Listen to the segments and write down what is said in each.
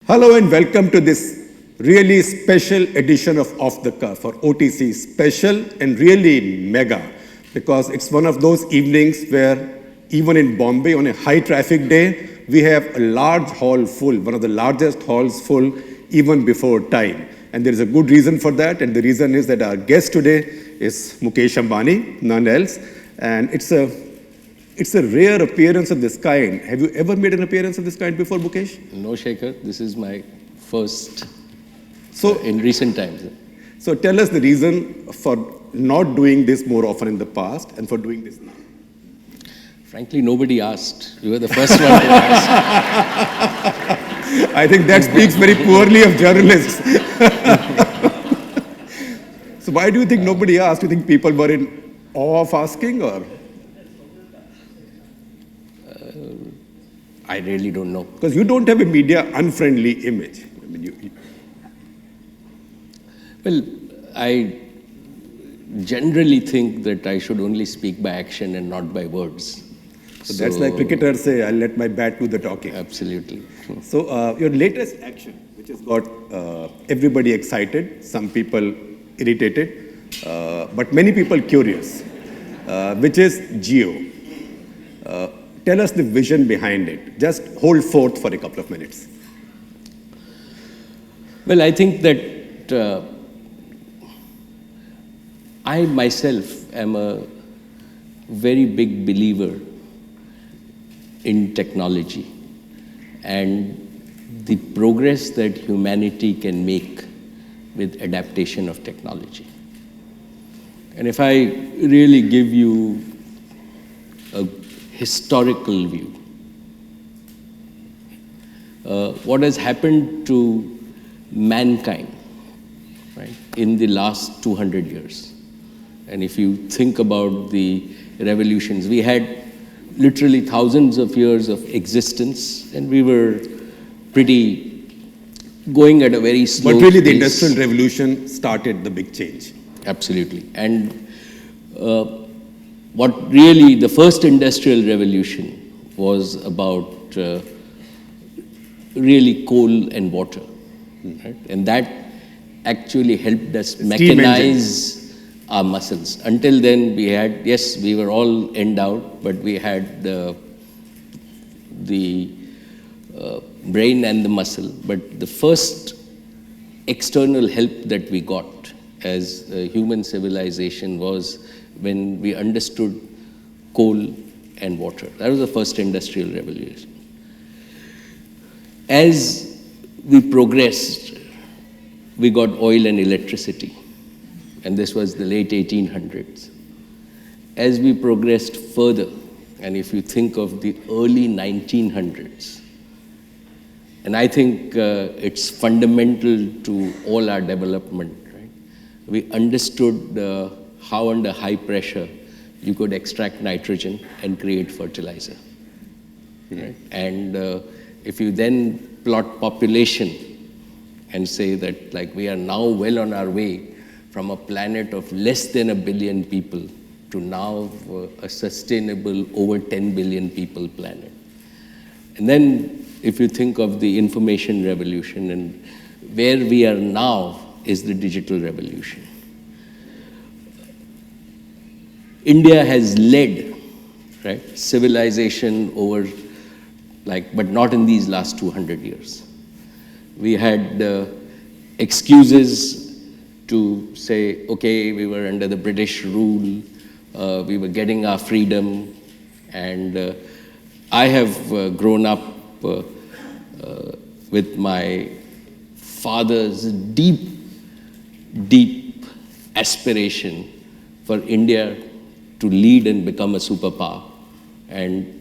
Hello and welcome to this really special edition of Off the Cuff, or OTC, special and really mega, because it's one of those evenings where even in Bombay on a high traffic day, we have a large hall full, one of the largest halls full even before time. And there is a good reason for that, and the reason is that our guest today is Mukesh Ambani, none else, and it's a rare appearance of this kind. Have you ever made an appearance of this kind before, Mukesh? No, Shekhar. This is my first in recent times. So tell us the reason for not doing this more often in the past and for doing this now. Frankly, nobody asked. You were the first one to ask. I think that speaks very poorly of journalists. So why do you think nobody asked? Do you think people were in awe of asking, or? I really don't know. Because you don't have a media unfriendly image. I mean, Well, I generally think that I should only speak by action and not by words. So that's like cricketers say, I'll let my bat do the talking. Absolutely. So your latest action, which has got everybody excited, some people irritated, but many people curious, which is Geo. Tell us the vision behind it. Just hold forth for a couple of minutes. Well, I think that I myself am a very big believer in technology and the progress that humanity can make with adaptation of technology. And if I really give you a historical view, what has happened to mankind, right, in the last 200 years. And if you think about the revolutions, we had literally thousands of years of existence, and we were pretty going at a very slow pace. But really the Industrial Revolution started the big change. Absolutely. And what really, the first industrial revolution was about really coal and water. Right? And that actually helped us mechanize our muscles. Until then, we had, yes, we were all endowed, but we had the brain and the muscle. But the first external help that we got as a human civilization was when we understood coal and water. That was the first industrial revolution. As we progressed, we got oil and electricity, and this was the late 1800s. As we progressed further, and if you think of the early 1900s, and I think it's fundamental to all our development, right? We understood how under high pressure you could extract nitrogen and create fertilizer. Right? And if you then plot population and say that, like, we are now well on our way from a planet of less than 1 billion people to now a sustainable over 10 billion people planet. And then if you think of the information revolution, and where we are now is the digital revolution. India has led, right, civilization over, but not in these last 200 years. We had excuses to say, okay, we were under the British rule, we were getting our freedom, and I have grown up with my father's deep, deep aspiration for India to lead and become a superpower. And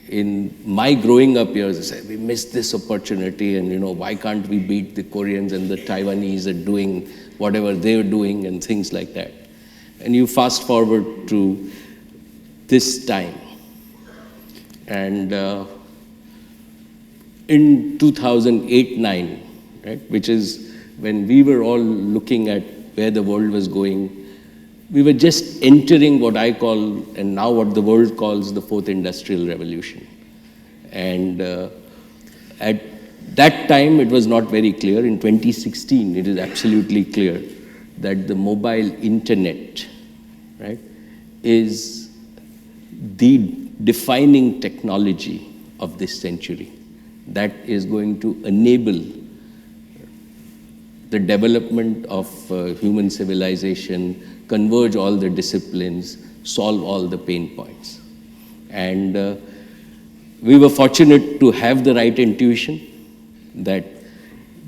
in my growing up years, I said, we missed this opportunity, and why can't we beat the Koreans and the Taiwanese at doing whatever they're doing and things like that. And you fast forward to this time. And in 2008-9, right, which is when we were all looking at where the world was going, we were just entering what I call, and now what the world calls, the fourth industrial revolution. And at that time it was not very clear. In 2016, it is absolutely clear that the mobile internet, right, is the defining technology of this century that is going to enable the development of human civilization, converge all the disciplines, solve all the pain points. And we were fortunate to have the right intuition that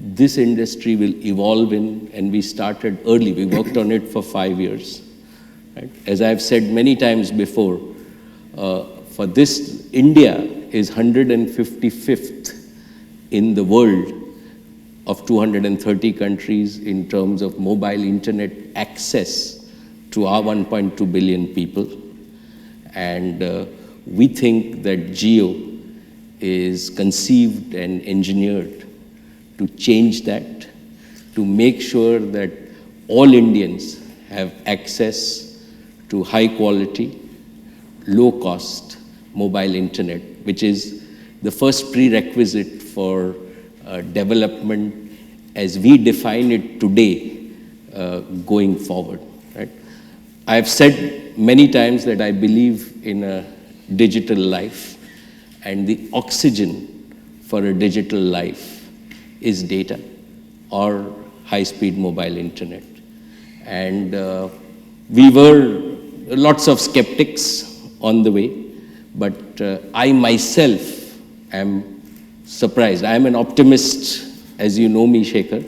this industry will evolve in, and we started early. We worked on it for 5 years. Right? As I've said many times before, for this, India is 155th in the world of 230 countries in terms of mobile internet access to our 1.2 billion people. And we think that Geo is conceived and engineered to change that, to make sure that all Indians have access to high quality, low cost mobile internet, which is the first prerequisite for development as we define it today going forward. Right? I have said many times that I believe in a digital life, and the oxygen for a digital life is data or high-speed mobile internet. And we were lots of skeptics on the way, but I myself am surprised. I am an optimist, as you know me, Shekhar,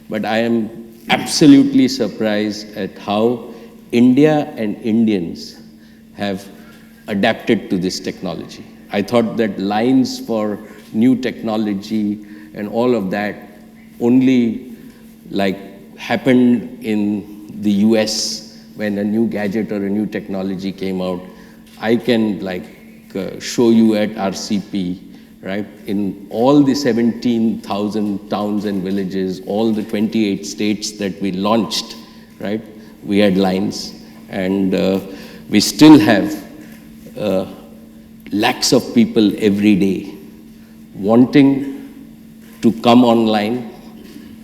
but I am absolutely surprised at how India and Indians have adapted to this technology. I thought that lines for new technology and all of that only happened in the US when a new gadget or a new technology came out. I can show you at RCP, right, in all the 17,000 towns and villages, all the 28 states that we launched, right, we had lines, and we still have lakhs of people every day wanting to come online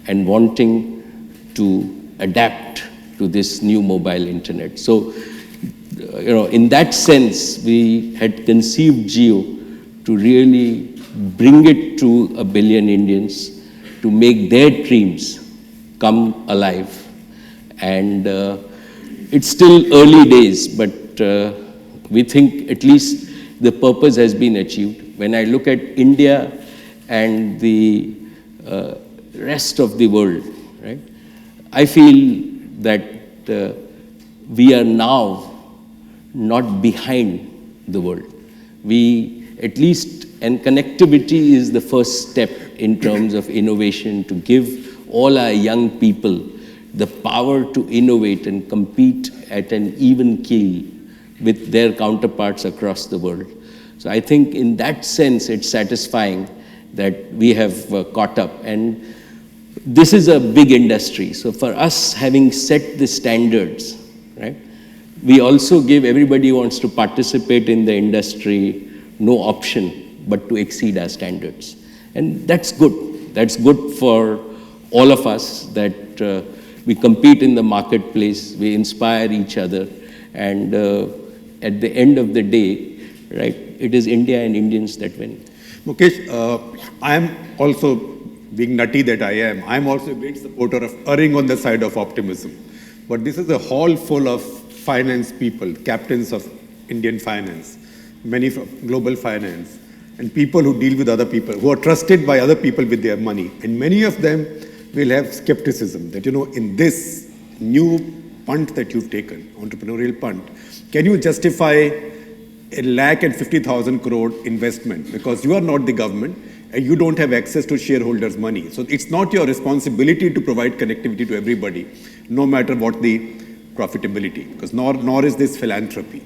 and wanting to adapt to this new mobile internet. So, in that sense, we had conceived Geo to really bring it to 1 billion Indians, to make their dreams come alive. And it's still early days, but we think at least the purpose has been achieved. When I look at India and the rest of the world, right, I feel that we are now not behind the world. And connectivity is the first step in terms of innovation, to give all our young people the power to innovate and compete at an even keel with their counterparts across the world. So I think in that sense, it's satisfying that we have caught up. And this is a big industry. So for us, having set the standards, right, we also give everybody who wants to participate in the industry no option but to exceed our standards. And that's good. That's good for all of us, that we compete in the marketplace, we inspire each other, and at the end of the day, right, it is India and Indians that win. Mukesh, I am also, being nutty that I am, I'm also a great supporter of erring on the side of optimism. But this is a hall full of finance people, captains of Indian finance, many from global finance, and people who deal with other people, who are trusted by other people with their money. And many of them will have skepticism that, in this new punt that you've taken, entrepreneurial punt, can you justify 150,000 crore investment? Because you are not the government and you don't have access to shareholders' money. So it's not your responsibility to provide connectivity to everybody, no matter what the profitability, because nor is this philanthropy.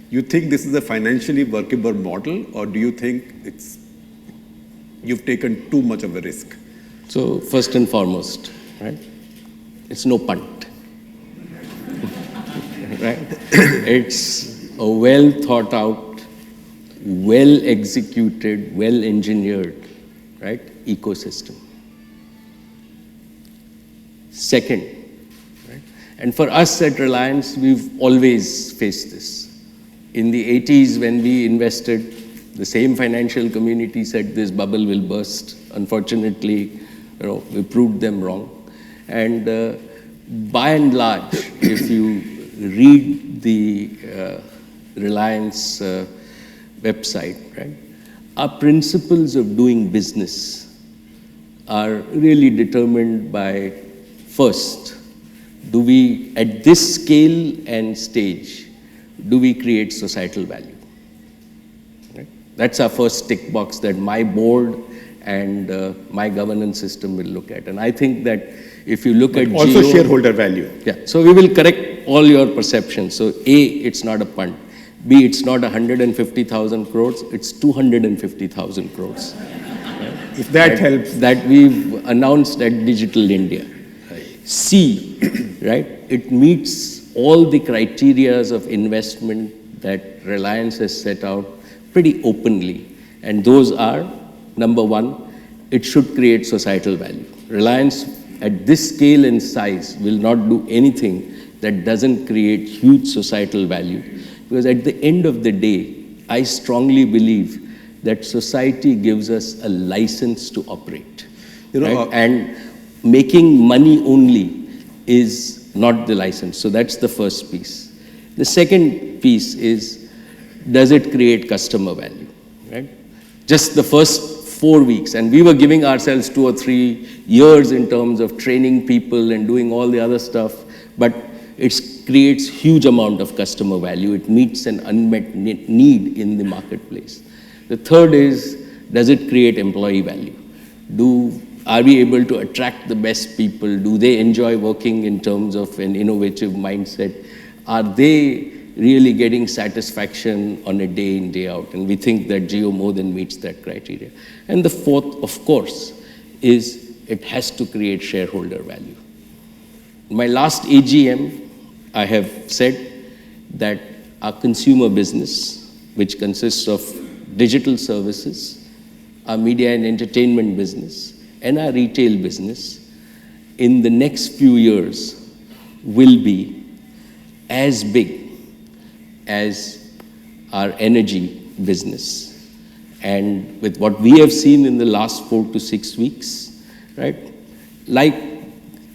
You think this is a financially workable model, or do you think you've taken too much of a risk? So first and foremost, right, it's no punt, right? It's a well thought out, well executed, well engineered, right, ecosystem. Second, right? And for us at Reliance, we've always faced this. In the 80s, when we invested, the same financial community said this bubble will burst. Unfortunately, we proved them wrong. And by and large, if you read the Reliance website, right, our principles of doing business are really determined by, first, do we, at this scale and stage, do we create societal value? Right? That's our first tick box that my board and my governance system will look at. And I think that if you look at also Jio, shareholder value. Yeah, so we will correct all your perceptions. So A, it's not a punt. B, it's not 150,000 crores, it's 250,000 crores. If that helps. That we've announced at Digital India. C, right, it meets all the criterias of investment that Reliance has set out pretty openly. And those are, number one, it should create societal value. Reliance at this scale and size will not do anything that doesn't create huge societal value. Because at the end of the day, I strongly believe that society gives us a license to operate. Right? And making money only is not the license. So that's the first piece. The second piece is, does it create customer value? Right? Just the first 4 weeks, and we were giving ourselves 2 or 3 years in terms of training people and doing all the other stuff, but it creates huge amount of customer value. It meets an unmet need in the marketplace. The third is, does it create employee value? Are we able to attract the best people? Do they enjoy working in terms of an innovative mindset? Are they really getting satisfaction on a day in, day out? And we think that Jio more than meets that criteria. And the fourth, of course, is it has to create shareholder value. In my last AGM, I have said that our consumer business, which consists of digital services, our media and entertainment business, and our retail business, in the next few years, will be as big as our energy business. And with what we have seen in the last 4 to 6 weeks, right, like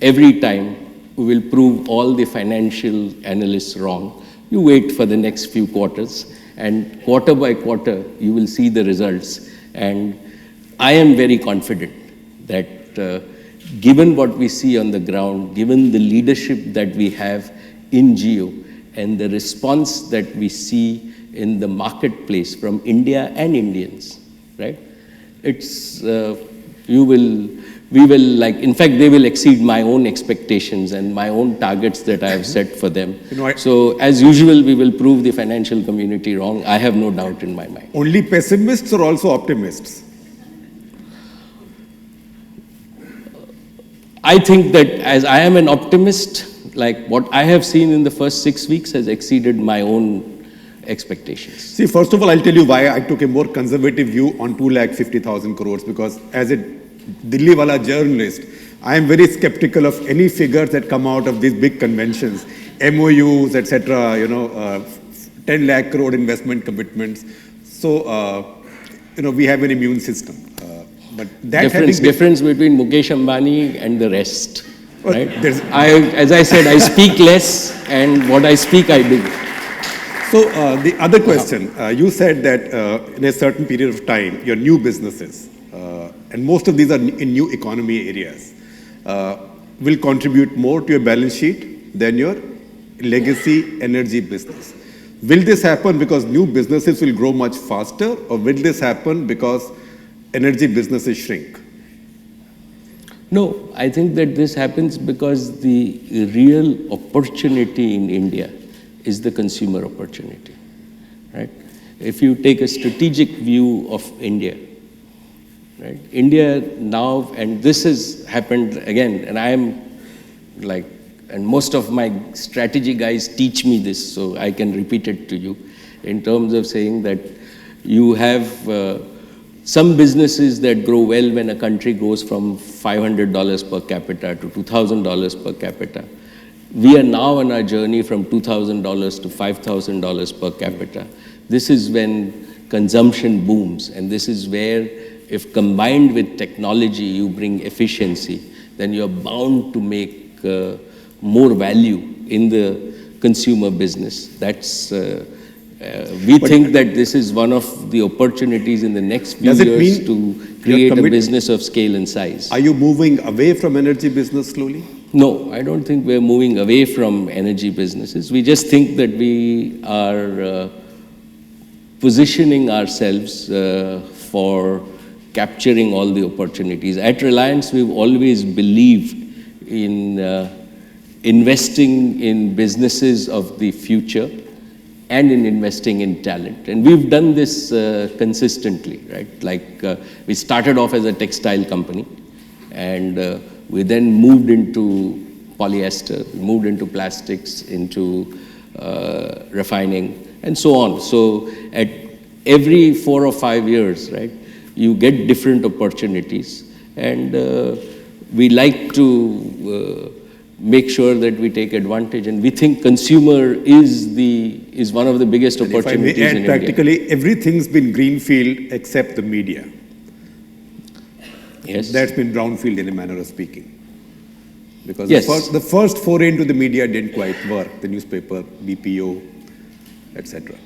every time, we will prove all the financial analysts wrong. You wait for the next few quarters, and quarter by quarter, you will see the results. And I am very confident that given what we see on the ground, given the leadership that we have in Jio, and the response that we see in the marketplace from India and Indians, right? It's, we will like, in fact, they will exceed my own expectations and my own targets that I have set for them. So as usual, we will prove the financial community wrong. I have no doubt in my mind. Only pessimists or also optimists? I think that as I am an optimist, like what I have seen in the first 6 weeks has exceeded my own expectations. See, first of all, I'll tell you why I took a more conservative view on 250,000 crores, because as a Delhi wala journalist, I am very skeptical of any figures that come out of these big conventions, MOUs, etc., 10 lakh crore investment commitments. So, we have an immune system. But that difference between Mukesh Ambani and the rest. Well, right? As I said, I speak less, and what I speak, I do. So the other question, you said that in a certain period of time, your new businesses, and most of these are in new economy areas, will contribute more to your balance sheet than your legacy energy business. Will this happen because new businesses will grow much faster, or will this happen because energy businesses shrink? No, I think that this happens because the real opportunity in India is the consumer opportunity, right? If you take a strategic view of India, right? India now, and this has happened again, and I am like, and most of my strategy guys teach me this, so I can repeat it to you, in terms of saying that you have some businesses that grow well when a country goes from $500 per capita to $2,000 per capita. We are now on our journey from $2,000 to $5,000 per capita. This is when consumption booms, and this is where, if combined with technology, you bring efficiency, then you're bound to make more value in the consumer business. That's we think that this is one of the opportunities in the next few years to create a business of scale and size. Are you moving away from energy business slowly? No, I don't think we're moving away from energy businesses. We just think that we are positioning ourselves for capturing all the opportunities. At Reliance, we've always believed in investing in businesses of the future and in investing in talent. And we've done this consistently, right? Like we started off as a textile company, and we then moved into polyester, moved into plastics, into refining, and so on. So at every 4 or 5 years, right, you get different opportunities, and we like to make sure that we take advantage, and we think consumer is one of the biggest opportunities in India. Practically everything's been greenfield except the media. Yes. That's been brownfield in a manner of speaking. Because yes. the first foray into the media didn't quite work, the newspaper, BPO, etc.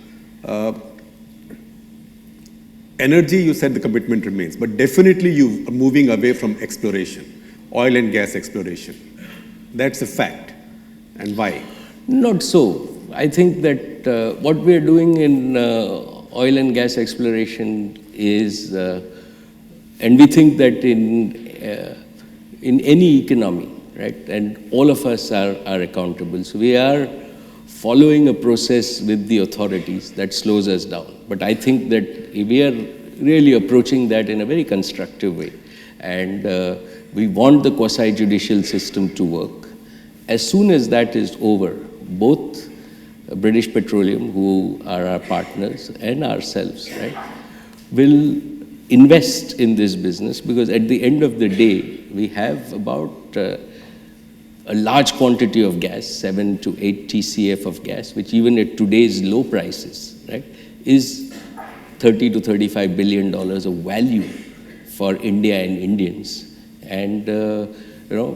Energy, you said the commitment remains, but definitely you are moving away from exploration, oil and gas exploration. That's a fact. And why? Not so. I think that what we are doing in oil and gas exploration is, and we think that in any economy, right, and all of us are accountable. So we are following a process with the authorities that slows us down. But I think that we are really approaching that in a very constructive way. And we want the quasi-judicial system to work. As soon as that is over, both British Petroleum, who are our partners, and ourselves, right, will invest in this business, because at the end of the day, we have about a large quantity of gas, 7 to 8 TCF of gas, which even at today's low prices, right, is $30 to $35 billion of value for India and Indians. And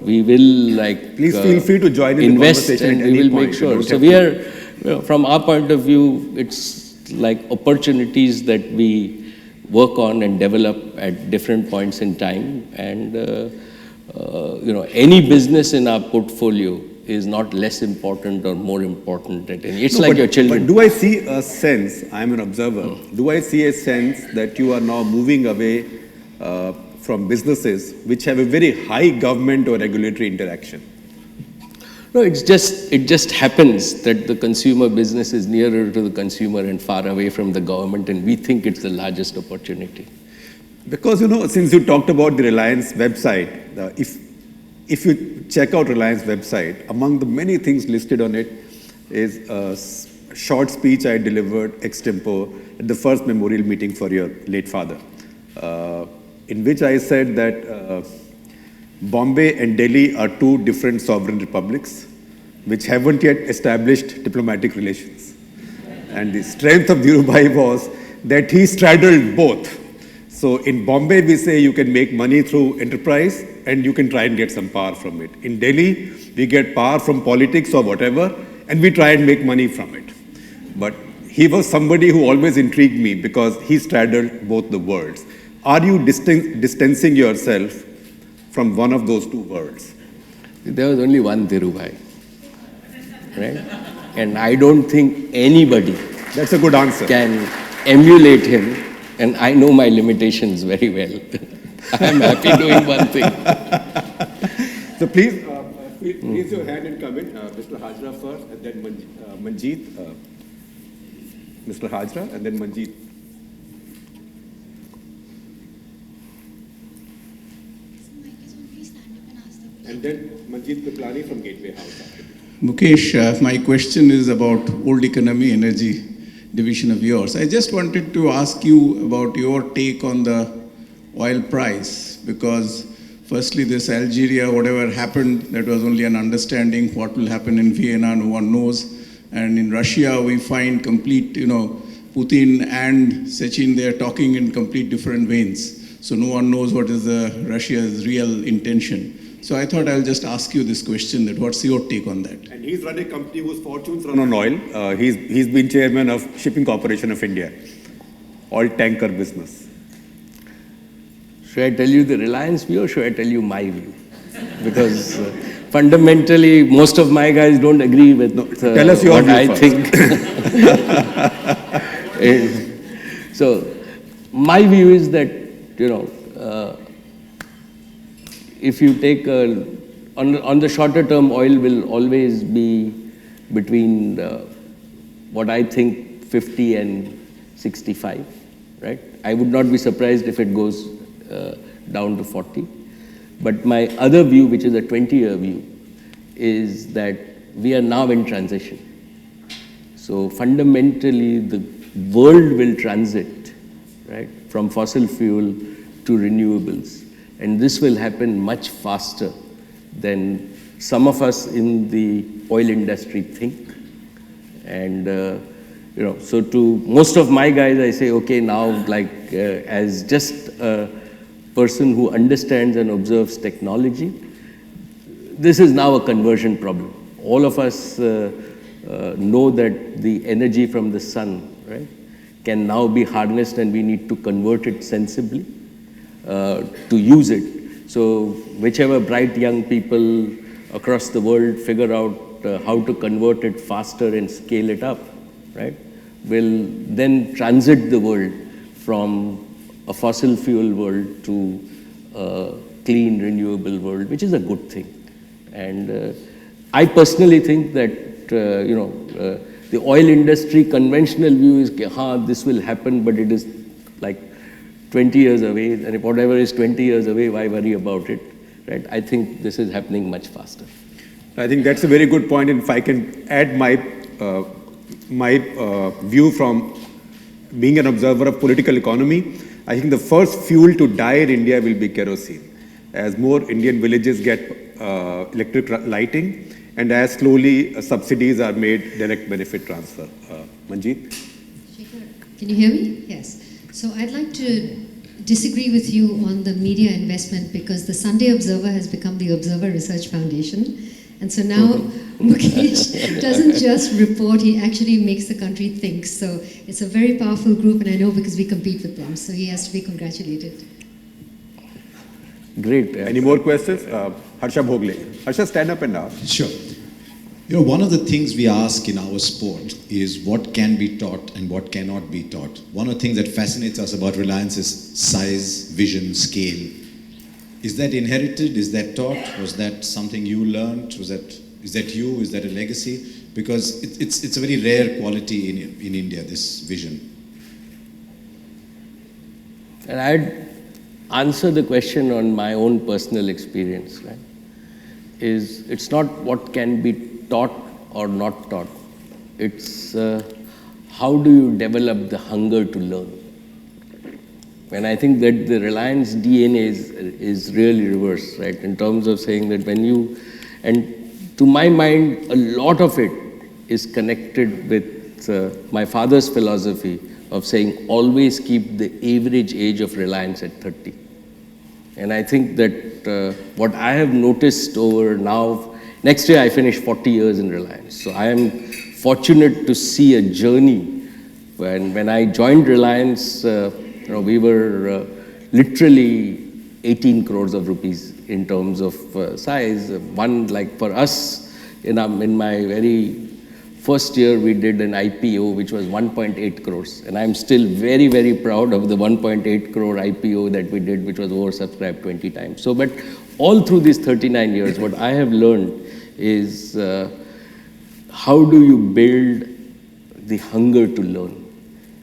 we will please feel free to join in invest, the conversation and we will make sure. So we are, from our point of view, it's like opportunities that we work on and develop at different points in time. And any business in our portfolio is not less important or more important than any. It's like your children. But do I see a sense, I'm an observer, do I see a sense that you are now moving away from businesses which have a very high government or regulatory interaction? No, it just happens that the consumer business is nearer to the consumer and far away from the government, and we think it's the largest opportunity. Because, since you talked about the Reliance website, if you check out Reliance website, among the many things listed on it is a short speech I delivered ex tempore at the first memorial meeting for your late father, in which I said that Bombay and Delhi are two different sovereign republics which haven't yet established diplomatic relations. And the strength of Dhirubhai was that he straddled both. So in Bombay, we say you can make money through enterprise and you can try and get some power from it. In Delhi, we get power from politics or whatever, and we try and make money from it. But he was somebody who always intrigued me because he straddled both the worlds. Are you distancing yourself from one of those two worlds? There was only one Dhirubhai, right? And I don't think anybody That's a good answer. Can emulate him, and I know my limitations very well. I'm happy doing one thing. So please, raise your hand and come in. Mr. Hajra first, and then Manjeet. Mr. Hajra, and then Manjeet. And then Manjeet Kutlani from Gateway House. Mukesh, my question is about old economy energy division of yours. I just wanted to ask you about your take on the oil price? Because firstly, this Algeria, whatever happened, that was only an understanding. What will happen in Vienna, no one knows. And in Russia, we find complete, Putin and Sechin, they are talking in complete different veins. So no one knows what is Russia's real intention. So I thought I'll just ask you this question, that what's your take on that? And he's run a company whose fortunes run on oil. He's been chairman of Shipping Corporation of India, oil tanker business. Should I tell you the Reliance view or should I tell you my view? Because fundamentally, most of my guys don't agree with tell us your what view I first. think. So, my view is that, if you take on the shorter term, oil will always be between what I think 50 and 65, right? I would not be surprised if it goes down to 40. But my other view, which is a 20-year view, is that we are now in transition. So fundamentally, the world will transit, right, from fossil fuel to renewables. And this will happen much faster than some of us in the oil industry think. And, so to most of my guys, I say, okay, now, as just a person who understands and observes technology, this is now a conversion problem. All of us know that the energy from the sun, right, can now be harnessed, and we need to convert it sensibly to use it. So whichever bright young people across the world figure out how to convert it faster and scale it up, right, will then transit the world from a fossil fuel world to a clean, renewable world, which is a good thing. And I personally think that, the oil industry conventional view is, this will happen, but it is like 20 years away, and if whatever is 20 years away, why worry about it, right? I think this is happening much faster. I think that's a very good point. And if I can add my view from being an observer of political economy, I think the first fuel to die in India will be kerosene. As more Indian villages get electric lighting, and as slowly subsidies are made direct benefit transfer. Manjeet? Can you hear me? Yes. So I'd like to disagree with you on the media investment, because the Sunday Observer has become the Observer Research Foundation. And so now Mukesh doesn't just report, he actually makes the country think. So it's a very powerful group, and I know because we compete with them. So he has to be congratulated. Great. Any more questions? Harsha Bhogle. Harsha, stand up and ask. Sure. One of the things we ask in our sport is what can be taught and what cannot be taught. One of the things that fascinates us about Reliance is size, vision, scale. Is that inherited? Is that taught? Was that something you learned? Is that you? Is that a legacy? Because it's a very rare quality in India, this vision. And I'd answer the question on my own personal experience, right? It's not what can be taught or not taught. It's how do you develop the hunger to learn? And I think that the Reliance DNA is really reversed, right? In terms of saying that and to my mind, a lot of it is connected with my father's philosophy of saying always keep the average age of Reliance at 30. And I think that what I have noticed over now, next year I finish 40 years in Reliance. So I am fortunate to see a journey. When I joined Reliance, we were literally 18 crores of rupees in terms of size. One, like for us, in my very first year, we did an IPO, which was 1.8 crores. And I'm still very, very proud of the 1.8 crore IPO that we did, which was oversubscribed 20 times. So, but all through these 39 years, what I have learned is how do you build the hunger to learn?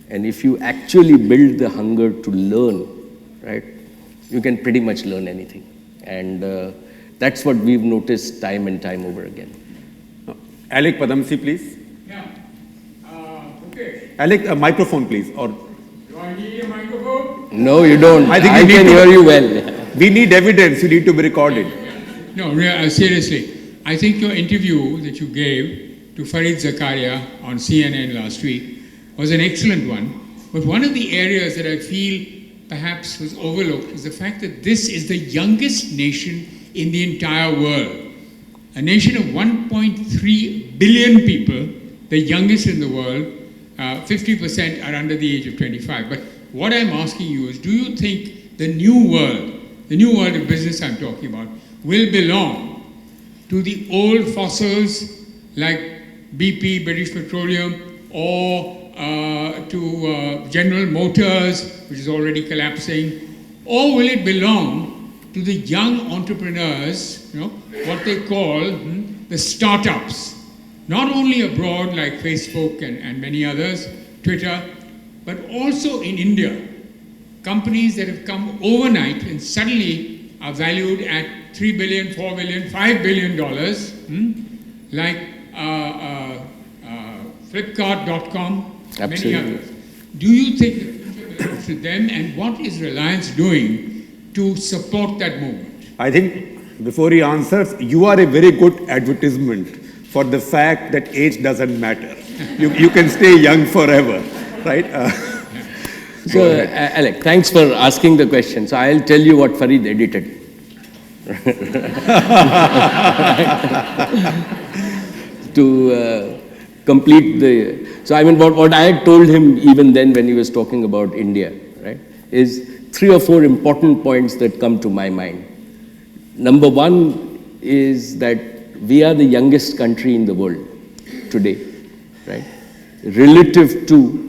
And if you actually build the hunger to learn, right, you can pretty much learn anything. And that's what we've noticed time and time over again. Alec Padamsi, please. Yeah. Okay. Alec, a microphone, please. Or Do I need a microphone? No, you don't. I think I you need can to- hear you well. We need evidence. You need to be recorded. No, seriously. I think your interview that you gave to Farid Zakaria on CNN last week was an excellent one. But one of the areas that I feel perhaps was overlooked is the fact that this is the youngest nation in the entire world. A nation of 1.3 billion people, the youngest in the world, 50% are under the age of 25. But what I'm asking you is, do you think the new world of business I'm talking about, will belong to the old fossils like BP, British Petroleum, or to General Motors, which is already collapsing, or will it belong to the young entrepreneurs, what they call the startups, not only abroad like Facebook and many others, Twitter, but also in India, companies that have come overnight and suddenly are valued at $3 billion, $4 billion, $5 billion, like Flipkart.com, many Absolutely. others. Do you think the future belongs to them, and what is Reliance doing to support that movement? I think before he answers, you are a very good advertisement for the fact that age doesn't matter. You can stay young forever, right? So, Alec, thanks for asking the question. So, I'll tell you what Farid edited. To complete the... So, I mean, what I had told him even then when he was talking about India, right, is 3 or 4 important points that come to my mind. Number one is that we are the youngest country in the world today, right? Relative to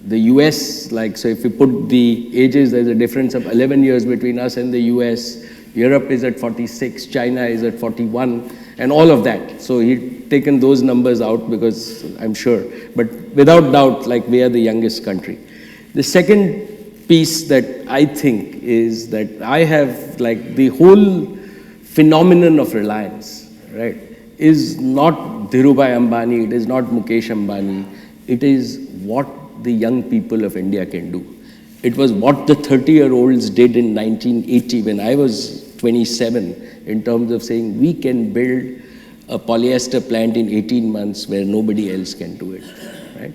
the US, like, so if you put the ages, there's a difference of 11 years between us and the US. Europe is at 46, China is at 41, and all of that. So he'd taken those numbers out because I'm sure, but without doubt, like, we are the youngest country. The second piece that I think is that I have, like, the whole phenomenon of Reliance, right, is not Dhirubhai Ambani, it is not Mukesh Ambani, it is what the young people of India can do. It was what the 30-year-olds did in 1980 when I was 27, in terms of saying we can build a polyester plant in 18 months where nobody else can do it, right?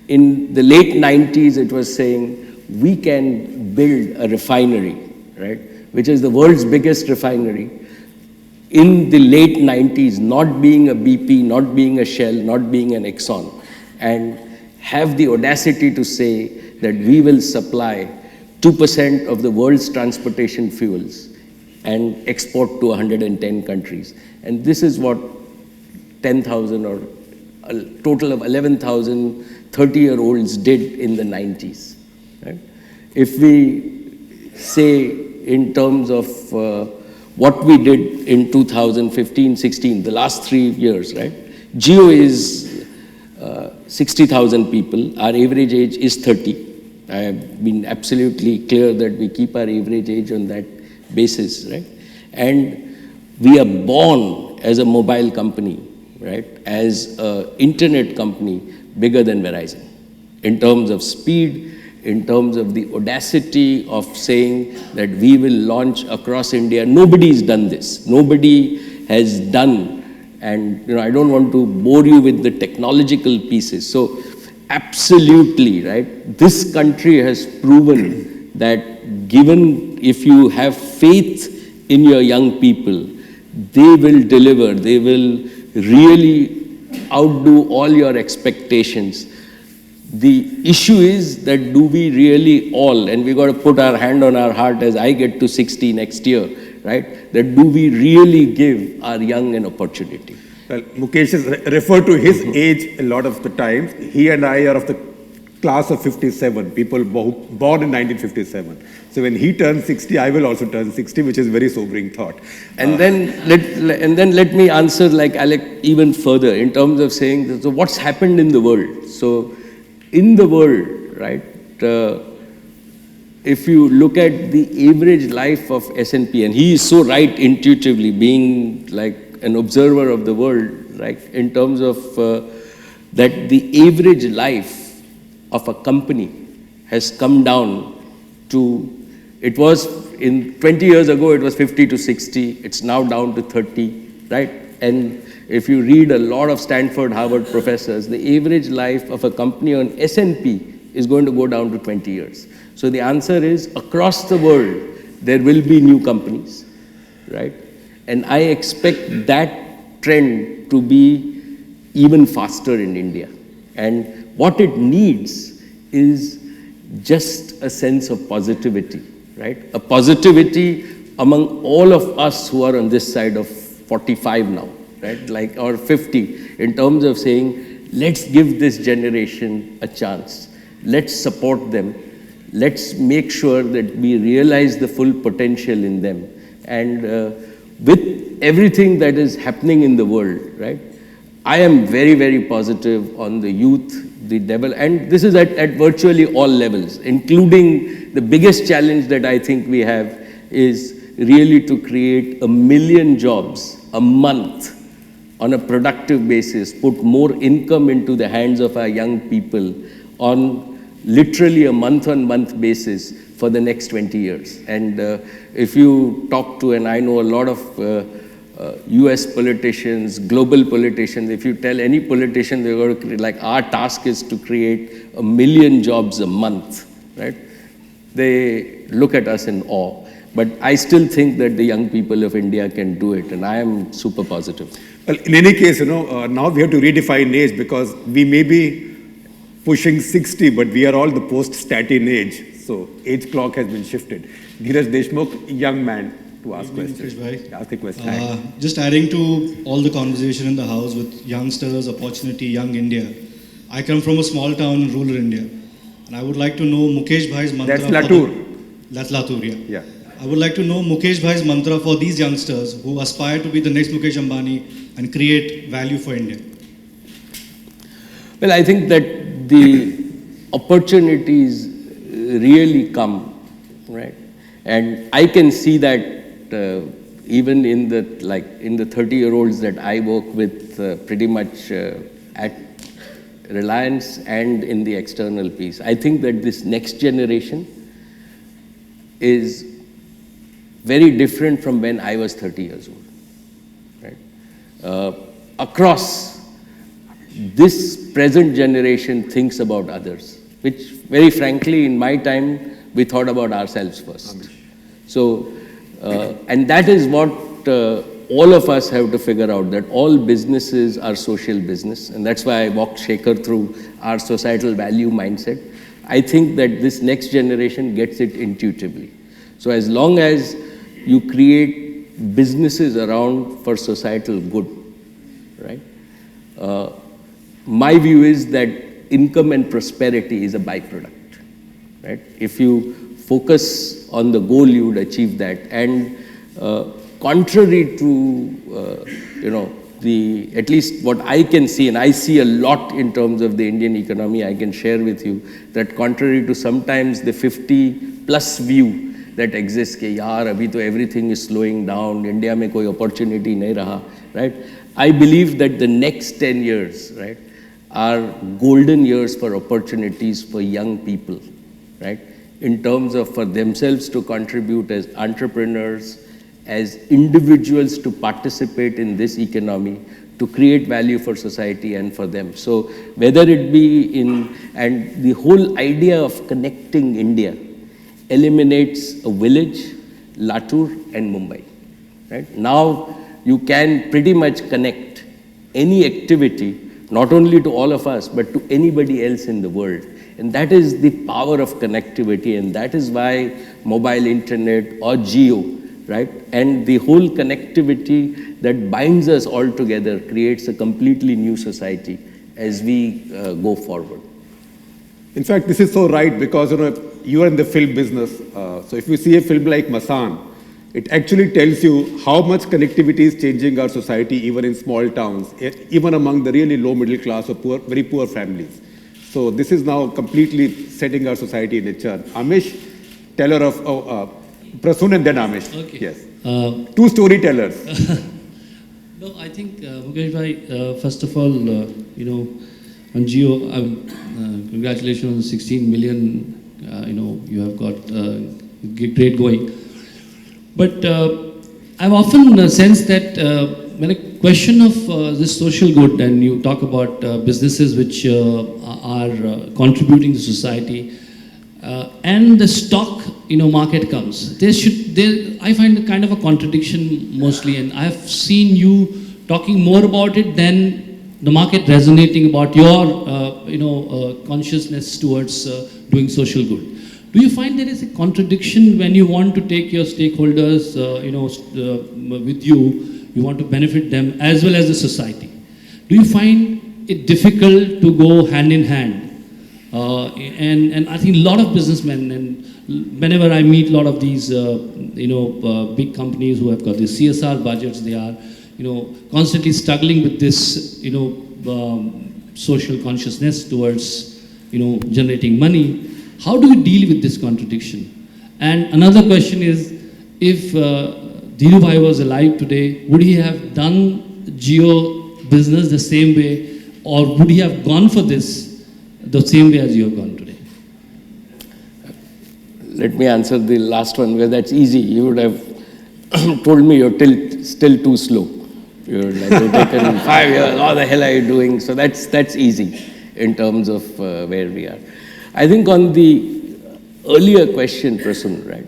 In the late 90s, it was saying we can build a refinery, right, which is the world's biggest refinery. In the late 90s, not being a BP, not being a Shell, not being an Exxon, and have the audacity to say that we will supply 2% of the world's transportation fuels and export to 110 countries. And this is what 10,000 or a total of 11,000 30-year-olds did in the 90s. Right? If we say in terms of what we did in 2015, 16, the last 3 years, right? Geo is 60,000 people. Our average age is 30. I have been absolutely clear that we keep our average age on that basis, right? And we are born as a mobile company, right? As an internet company bigger than Verizon in terms of speed, in terms of the audacity of saying that we will launch across India. Nobody's done this. Nobody has done, and I don't want to bore you with the technological pieces. So absolutely, right? This country has proven that given, if you have faith in your young people, they will deliver. They will really outdo all your expectations. The issue is that do we really all, and we got to put our hand on our heart as I get to 60 next year, right? That do we really give our young an opportunity? Well, Mukesh is referred to his age a lot of the times. He and I are of the class of 57, people born in 1957. So when he turns 60, I will also turn 60, which is a very sobering thought. And then let me answer, like Alec, even further in terms of saying, so what's happened in the world? So in the world, right, if you look at the average life of S&P, and he is so right intuitively, being like an observer of the world, right, in terms of that the average life of a company has come down to, it was in 20 years ago, it was 50 to 60. It's now down to 30, right? And if you read a lot of Stanford, Harvard professors, the average life of a company on S&P is going to go down to 20 years. So the answer is, across the world, there will be new companies, right? And I expect that trend to be even faster in India. And what it needs is just a sense of positivity, right? A positivity among all of us who are on this side of 45 now, right? Like, or 50, in terms of saying, let's give this generation a chance. Let's support them. Let's make sure that we realize the full potential in them. And with everything that is happening in the world, right? I am very, very positive on the youth, the devil, and this is at virtually all levels, including the biggest challenge that I think we have is really to create 1 million jobs a month on a productive basis, put more income into the hands of our young people on literally a month-on-month basis for the next 20 years. And if you talk to, and I know a lot of US politicians, global politicians, if you tell any politician they're going to create, like, our task is to create 1 million jobs a month, right? They look at us in awe. But I still think that the young people of India can do it, and I am super positive. Well, in any case, now we have to redefine age, because we may be pushing 60, but we are all the post-statin age. So age clock has been shifted. Dheeraj Deshmukh, young man, to ask questions. Ask a question. Just adding to all the conversation in the house with youngsters, opportunity, young India. I come from a small town in rural India, and I would like to know Mukesh Bhai's mantra. That's Latur. That's Latur, yeah. Yeah. I would like to know Mukesh Bhai's mantra for these youngsters who aspire to be the next Mukesh Ambani and create value for India. Well, I think that the opportunities really come, right? And I can see that even in the 30-year-olds that I work with pretty much at Reliance and in the external piece. I think that this next generation is very different from when I was 30 years old, right? Across, this present generation thinks about others, which very frankly, in my time, we thought about ourselves first. So, and that is what all of us have to figure out, that all businesses are social business, and that's why I walked Shekhar through our societal value mindset. I think that this next generation gets it intuitively. So as long as you create businesses around for societal good, right? My view is that income and prosperity is a byproduct, right? If you focus on the goal, you would achieve that. And contrary to, at least what I can see, and I see a lot in terms of the Indian economy, I can share with you that contrary to sometimes the 50+ view that exists, कि यार अभी तो everything is slowing down, India में कोई opportunity नहीं रहा, right? I believe that the next 10 years, right, are golden years for opportunities for young people, right? In terms of for themselves to contribute as entrepreneurs, as individuals to participate in this economy, to create value for society and for them. So whether it be and the whole idea of connecting India eliminates a village, Latur and Mumbai, right? Now you can pretty much connect any activity, not only to all of us, but to anybody else in the world. And that is the power of connectivity, and that is why mobile internet or geo, right? And the whole connectivity that binds us all together creates a completely new society as we go forward. In fact, this is so right, because you are in the film business. So if you see a film like Masan, it actually tells you how much connectivity is changing our society, even in small towns, even among the really low middle class or poor, very poor families. So this is now completely setting our society in a churn. Amish, teller of Prasun and then Amish. Okay. Yes. Two storytellers. No, I think Mukesh Bhai, first of all, on Geo, congratulations on 16 million you have got great going. But I've often sensed that when a question of this social good, and you talk about businesses which are contributing to society, and the stock market comes, I find a kind of a contradiction mostly, and I've seen you talking more about it than the market resonating about your consciousness towards doing social good. Do you find there is a contradiction when you want to take your stakeholders with you want to benefit them as well as the society? Do you find it difficult to go hand in hand? And I think a lot of businessmen, and whenever I meet a lot of these big companies who have got these CSR budgets, they are constantly struggling with this social consciousness towards generating money. How do you deal with this contradiction? And another question is, if Dhirubhai was alive today, would he have done geo business the same way, or would he have gone for this the same way as you have gone today? Let me answer the last one, because that's easy. You would have told me you're still too slow. You're taken 5 years, what the hell are you doing? So that's easy in terms of where we are. I think on the earlier question, Prasun, right?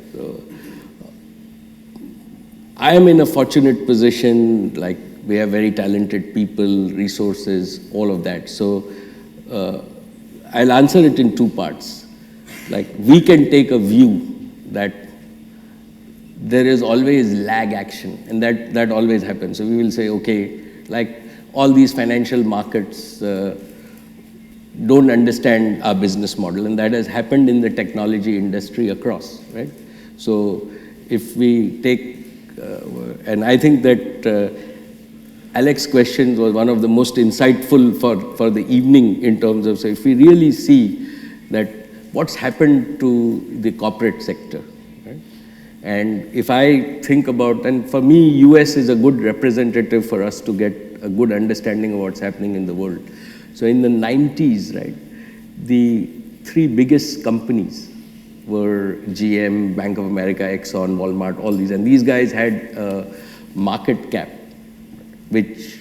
I am in a fortunate position, like we have very talented people, resources, all of that. So I'll answer it in two parts. Like we can take a view that there is always lag action, and that always happens. So we will say, okay, like all these financial markets don't understand our business model, and that has happened in the technology industry across, right? So if we take, and I think that Alex's question was one of the most insightful for the evening in terms of, so if we really see that what's happened to the corporate sector, right? And if I think about, and for me, US is a good representative for us to get a good understanding of what's happening in the world. So in the 90s, right, the three biggest companies were GM, Bank of America, Exxon, Walmart, all these. And these guys had a market cap, which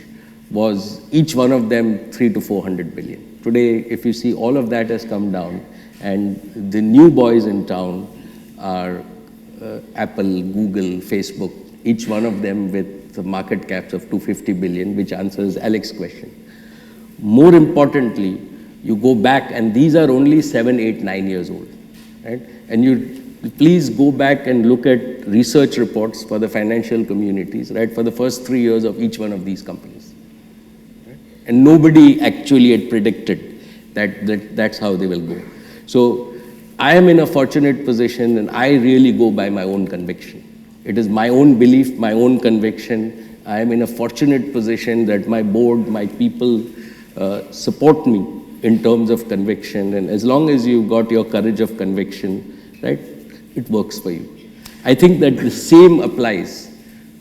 was each one of them 300 to 400 billion. Today, if you see, all of that has come down, and the new boys in town are Apple, Google, Facebook, each one of them with the market caps of 250 billion, which answers Alex's question. More importantly, you go back, and these are only 7, 8, 9 years old, right? And you please go back and look at research reports for the financial communities, right, for the first 3 years of each one of these companies. Right? And nobody actually had predicted that's how they will go. So I am in a fortunate position, and I really go by my own conviction. It is my own belief, my own conviction. I am in a fortunate position that my board, my people, support me in terms of conviction, and as long as you've got your courage of conviction, right, it works for you. I think that the same applies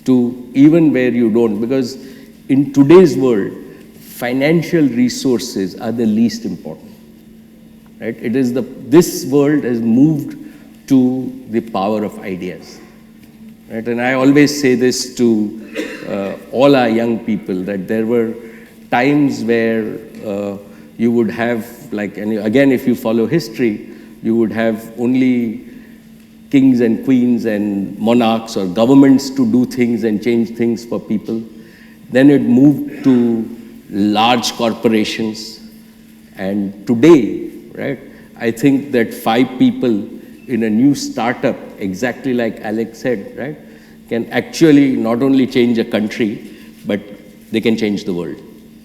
to even where you don't, because in today's world, financial resources are the least important, right? It is this world has moved to the power of ideas, right? And I always say this to all our young people, that there were times where you would have, like, and again, if you follow history, you would have only kings and queens and monarchs or governments to do things and change things for people. Then it moved to large corporations. And today, right, I think that 5 people in a new startup, exactly like Alex said, right, can actually not only change a country, but they can change the world.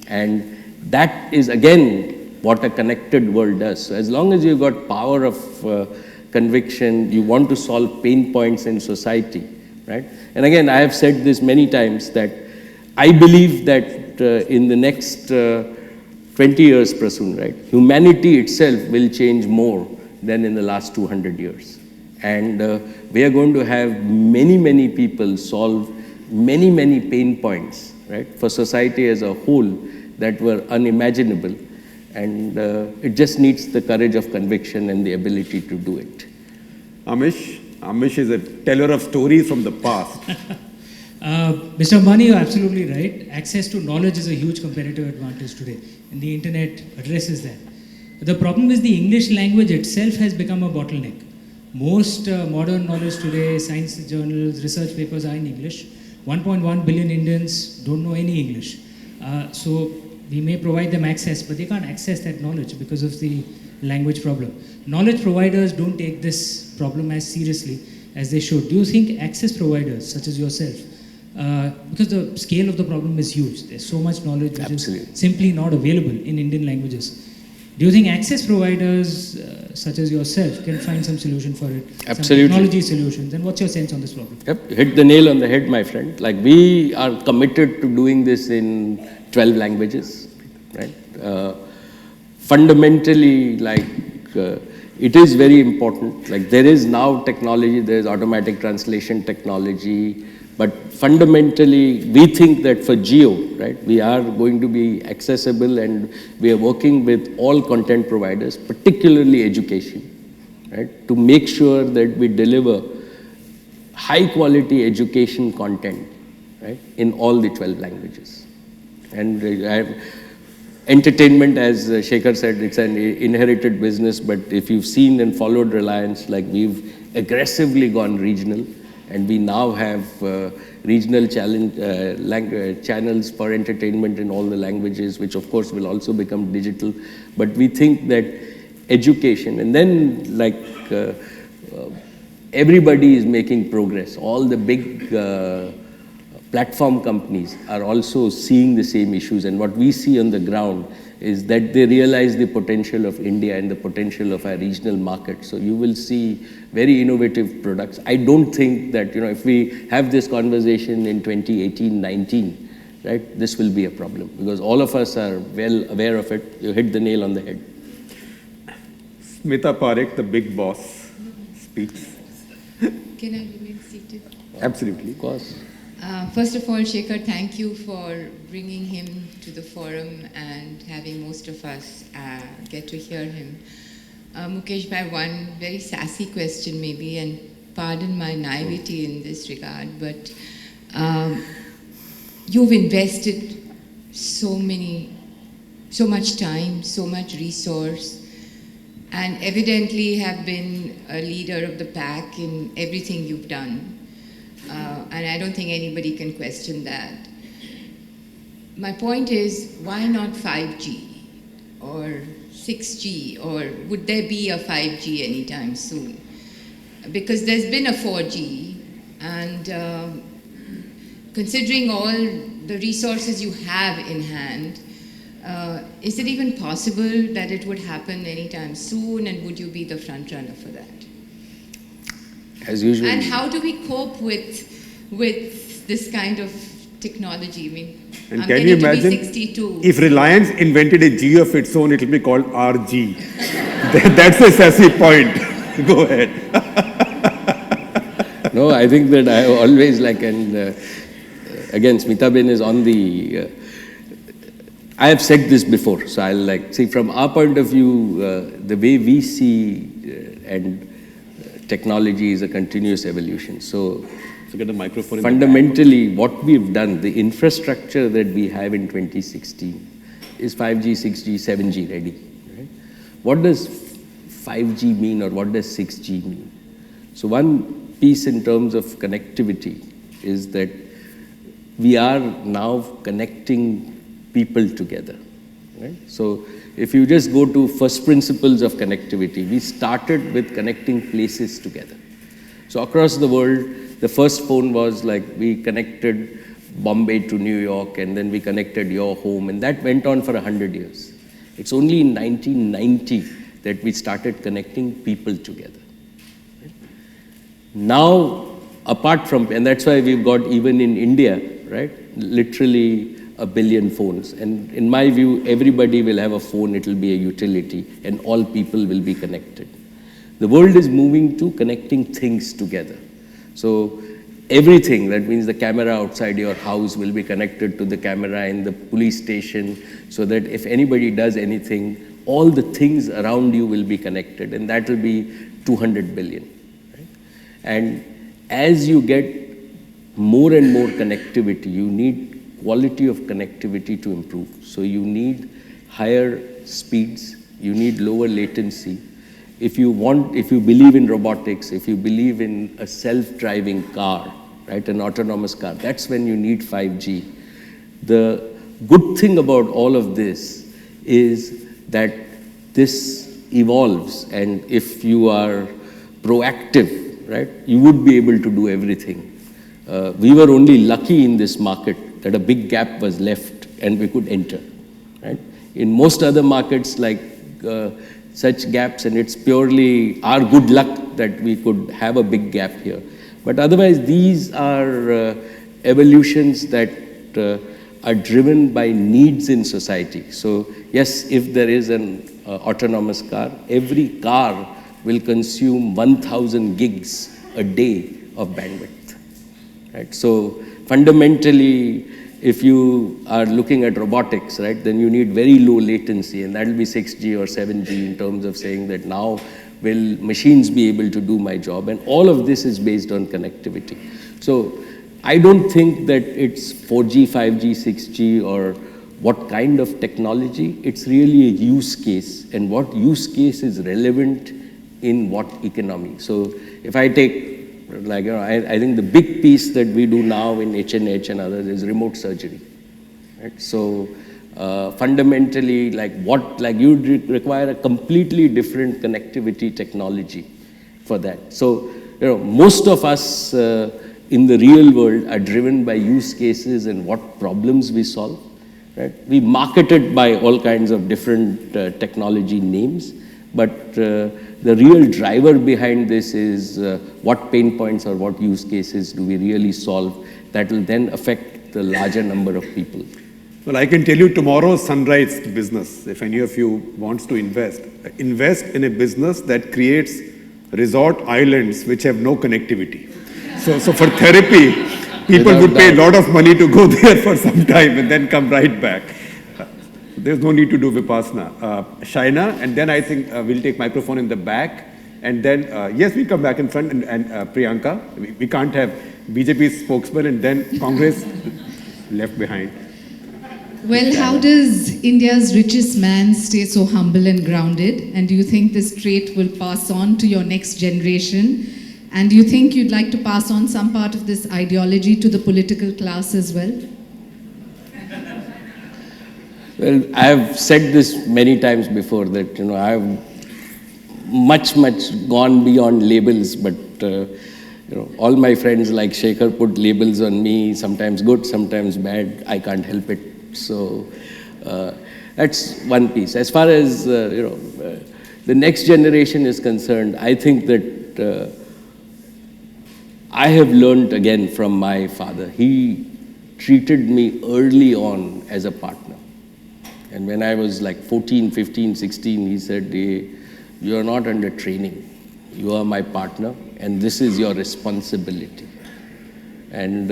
And that is, again, what a connected world does. So as long as you've got power of conviction, you want to solve pain points in society, right? And again, I have said this many times, that I believe that in the next 20 years, Prasun, right, humanity itself will change more than in the last 200 years. And we are going to have many, many people solve many, many pain points, right, for society as a whole that were unimaginable. And it just needs the courage of conviction and the ability to do it. Amish is a teller of stories from the past. Mr. Ambani, you're absolutely right. Access to knowledge is a huge competitive advantage today, and the internet addresses that. But the problem is the English language itself has become a bottleneck. Most modern knowledge today, science journals, research papers are in English. 1.1 billion Indians don't know any English. So we may provide them access, but they can't access that knowledge because of the language problem. Knowledge providers don't take this problem as seriously as they should. Do you think access providers, such as yourself, because the scale of the problem is huge, there's so much knowledge which is simply not available in Indian languages. Do you think access providers such as yourself can find some solution for it? Absolutely. Some technology solutions? And what's your sense on this problem? Yep, hit the nail on the head, my friend. Like, we are committed to doing this in 12 languages, right? Fundamentally, like, it is very important. Like, there is now technology, there is automatic translation technology, but fundamentally, we think that for Geo, right, we are going to be accessible, and we are working with all content providers, particularly education, right, to make sure that we deliver high quality education content, right, in all the 12 languages. And entertainment, as Shekhar said, it's an inherited business, but if you've seen and followed Reliance, like, we've aggressively gone regional, and we now have regional channels for entertainment in all the languages, which of course will also become digital. But we think that education, and then, like, everybody is making progress. All the big platform companies are also seeing the same issues, and what we see on the ground is that they realize the potential of India and the potential of our regional market. So you will see very innovative products. I don't think that, if we have this conversation in 2018-19, right, this will be a problem, because all of us are well aware of it. You hit the nail on the head. Smita Parekh, the big boss, speaks. Can I remain seated? Absolutely. Of course. First of all, Shekhar, thank you for bringing him to the forum and having most of us get to hear him. Mukesh bhai, one very sassy question maybe, and pardon my naivety in this regard, but you've invested so much time, so much resource, and evidently have been a leader of the pack in everything you've done. And I don't think anybody can question that. My point is, why not 5G or 6G, or would there be a 5G anytime soon? Because there's been a 4G, and considering all the resources you have in hand, is it even possible that it would happen anytime soon, and would you be the front runner for that? As usual. And how do we cope with this kind of technology? I mean, And I'm can getting you to imagine, be 62. if Reliance invented a G of its own, it will be called RG. That's a sassy point. Go ahead. No, I think that I always like, and again, Smita Ben is on the, I have said this before, so I'll see, from our point of view, the way we see and technology is a continuous evolution. So get the microphone. Fundamentally, what we've done, the infrastructure that we have in 2016 is 5G, 6G, 7G ready. Right? What does 5G mean, or what does 6G mean? So one piece in terms of connectivity is that we are now connecting people together. Right? So if you just go to first principles of connectivity, we started with connecting places together. So across the world, the first phone was like, we connected Bombay to New York, and then we connected your home, and that went on for 100 years. It's only in 1990 that we started connecting people together. Right? Now, apart from, and that's why we've got, even in India, right, literally 1 billion phones. And in my view, everybody will have a phone, it will be a utility, and all people will be connected. The world is moving to connecting things together. So everything. That means the camera outside your house will be connected to the camera in the police station, so that if anybody does anything, all the things around you will be connected, and that will be 200 billion. Right? And as you get more and more connectivity, you need quality of connectivity to improve. So you need higher speeds, you need lower latency. If you believe in robotics, if you believe in a self-driving car, right, an autonomous car, that's when you need 5G. The good thing about all of this is that this evolves, and if you are proactive, right, you would be able to do everything. We were only lucky in this market that a big gap was left and we could enter, right? In most other markets, like such gaps, and it's purely our good luck that we could have a big gap here. But otherwise, these are evolutions that are driven by needs in society. So yes, if there is an autonomous car, every car will consume 1,000 gigs a day of bandwidth. Right? So fundamentally, if you are looking at robotics, right, then you need very low latency, and that will be 6G or 7G in terms of saying that now will machines be able to do my job, and all of this is based on connectivity. So I don't think that it's 4G, 5G, 6G, or what kind of technology. It's really a use case, and what use case is relevant in what economy. So if I take, like, I think the big piece that we do now in H&H and others is remote surgery. Right? So fundamentally, you require a completely different connectivity technology for that. So most of us in the real world are driven by use cases and what problems we solve. Right? We market it by all kinds of different technology names, but the real driver behind this is what pain points or what use cases do we really solve that will then affect the larger number of people. Well, I can tell you tomorrow's sunrise business, if any of you wants to invest in a business that creates resort islands which have no connectivity. So for therapy, people would pay a lot of money to go there for some time and then come right back. There's no need to do Vipassana. Shaina, and then I think we'll take microphone in the back. And then, yes, we come back in front, and Priyanka. We can't have BJP spokesman and then Congress left behind. Well, how does India's richest man stay so humble and grounded? And do you think this trait will pass on to your next generation? And do you think you'd like to pass on some part of this ideology to the political class as well? Well, I've said this many times before that, I've much gone beyond labels, but all my friends like Shekhar put labels on me, sometimes good, sometimes bad. I can't help it. So that's one piece. As far as the next generation is concerned, I think that I have learned again from my father. He treated me early on as a partner. And when I was like 14, 15, 16, he said, hey, you are not under training. You are my partner, and this is your responsibility. And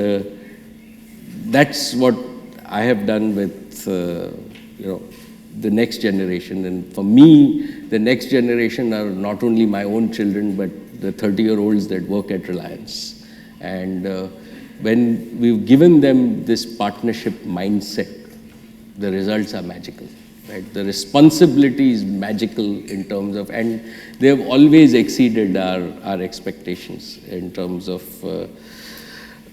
that's what I have done with, the next generation. And for me, the next generation are not only my own children, but the 30-year-olds that work at Reliance. And when we've given them this partnership mindset, the results are magical, right? The responsibility is magical in terms of, and they have always exceeded our expectations in terms of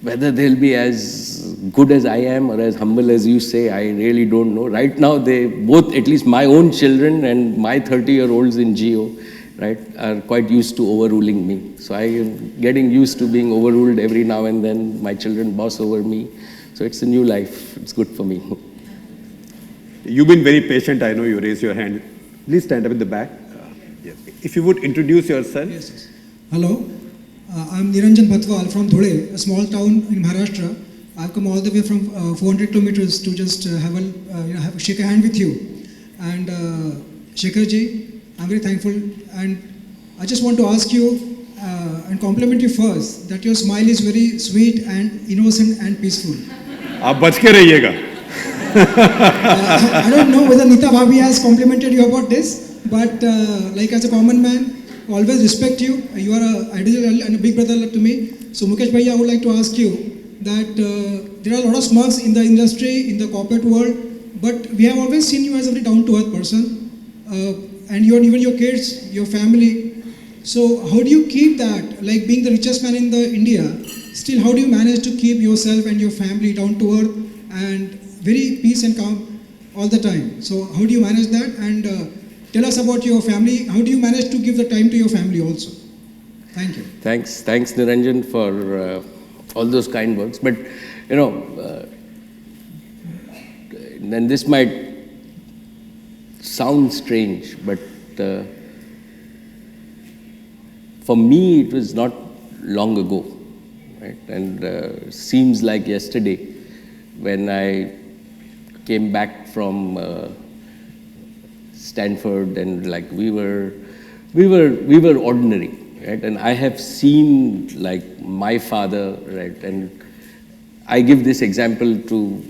whether they'll be as good as I am or as humble as you say, I really don't know. Right now, they both, at least my own children and my 30-year-olds in Geo, right, are quite used to overruling me. So I am getting used to being overruled every now and then. My children boss over me. So it's a new life. It's good for me. You've been very patient. I know you raised your hand. Please stand up in the back. Yes. If you would introduce yourself. Yes. Hello. I'm Niranjan Bhatwal from Dhule, a small town in Maharashtra. I've come all the way from 400 kilometers to just shake a hand with you. And Shekhar ji, I'm very thankful. And I just want to ask you, and compliment you first that your smile is very sweet and innocent and peaceful. आप बच के रहिएगा. I don't know whether Nita Bhabhi has complimented you about this, but like as a common man, always respect you. You are an ideal and a big brother to me. So Mukesh Bhaiya, I would like to ask you that there are a lot of smugs in the industry, in the corporate world, but we have always seen you as a very down-to-earth person, and even your kids, your family. So how do you keep that, like being the richest man in the India, still how do you manage to keep yourself and your family down to earth and very peace and calm all the time? So how do you manage that? And tell us about your family. How do you manage to give the time to your family also? Thank you. Thanks Niranjan for all those kind words. But you know, and this might sound strange, but for me it was not long ago, right? And seems like yesterday when I came back from Stanford, and like we were ordinary, right? And I have seen like my father, right? And I give this example to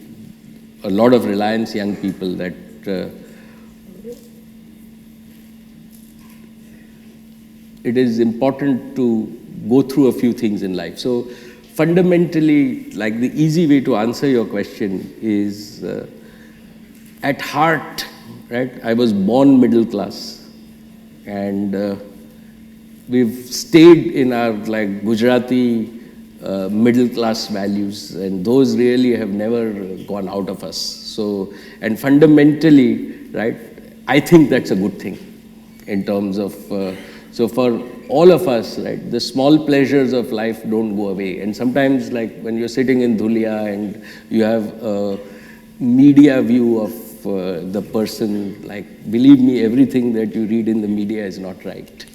a lot of Reliance young people that it is important to go through a few things in life. So fundamentally, like the easy way to answer your question is at heart, right? I was born middle class, and we've stayed in our like Gujarati middle class values, and those really have never gone out of us. So, and fundamentally, right, I think that's a good thing in terms of, so for all of us, right, the small pleasures of life don't go away. And sometimes like when you're sitting in Dhulia and you have a media view of the person, like believe me, everything that you read in the media is not right.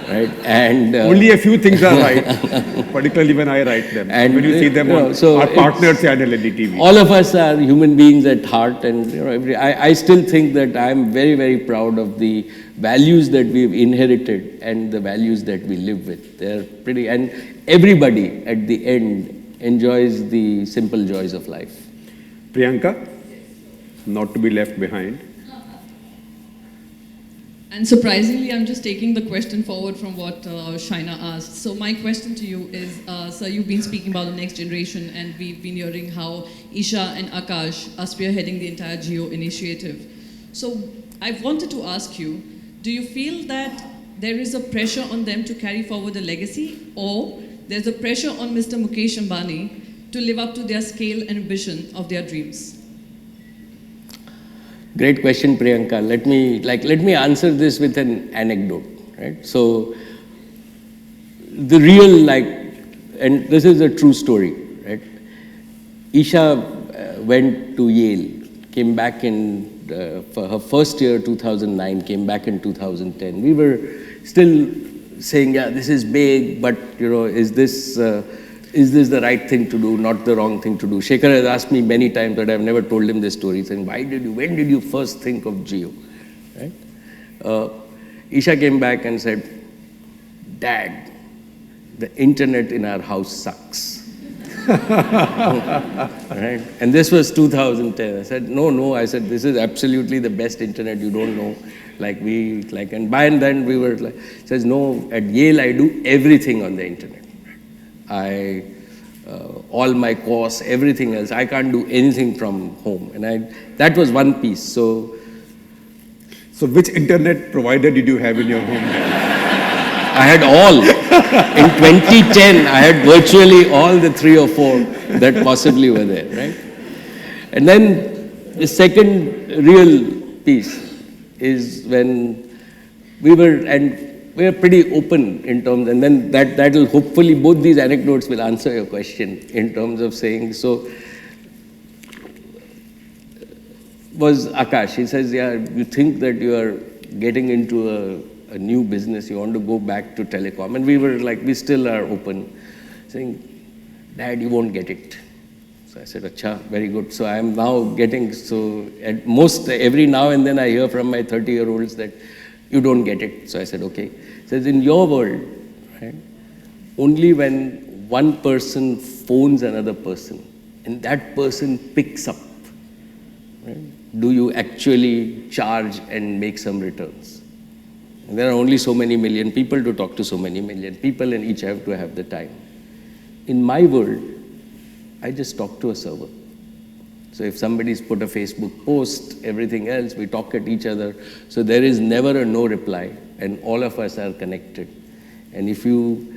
Right? And only a few things are right, particularly when I write them. And when you see them on our partners channel and TV. All of us are human beings at heart, and you know, I still think that I'm very, very proud of the values that we've inherited and the values that we live with. They're pretty, and everybody at the end enjoys the simple joys of life. Priyanka, not to be left behind. And surprisingly, I'm just taking the question forward from what Shaina asked. So my question to you is, sir, you've been speaking about the next generation, and we've been hearing how Isha and Akash are spearheading the entire Geo initiative. So I wanted to ask you, do you feel that there is a pressure on them to carry forward a legacy, or there's a pressure on Mr. Mukesh Ambani to live up to their scale and vision of their dreams? Great question, Priyanka. Let me answer this with an anecdote, right? So the real, and this is a true story, right? Isha went to Yale, came back for her first year, 2009, came back in 2010. We were still saying, yeah, this is big, but you know, is this the right thing to do, not the wrong thing to do? Shekhar has asked me many times, but I've never told him this story, saying, when did you first think of Geo? Right? Isha came back and said, Dad, the internet in our house sucks. Right? And this was 2010. I said, no, I said, this is absolutely the best internet, you don't know. And by then we were like, says, no, at Yale I do everything on the internet. All my course, everything else, I can't do anything from home. And that was one piece. So which internet provider did you have in your home? I had all. In 2010, I had virtually all the 3 or 4 that possibly were there, right? And then the second real piece is when we were pretty open in terms, and then that'll hopefully, both these anecdotes will answer your question in terms of saying, so was Akash, he says, yeah, you think that you are getting into a new business, you want to go back to telecom, and we were like, we still are open, saying, Dad, you won't get it. So I said, Acha, very good. So I am now getting, so at most, every now and then I hear from my 30-year-olds that you don't get it. So I said, okay. He says, in your world, right? Only when one person phones another person and that person picks up, right, do you actually charge and make some returns. And there are only so many million people to talk to so many million people, and each have to have the time. In my world, I just talk to a server. So if somebody's put a Facebook post, everything else, we talk at each other. So there is never a no reply, and all of us are connected. And if you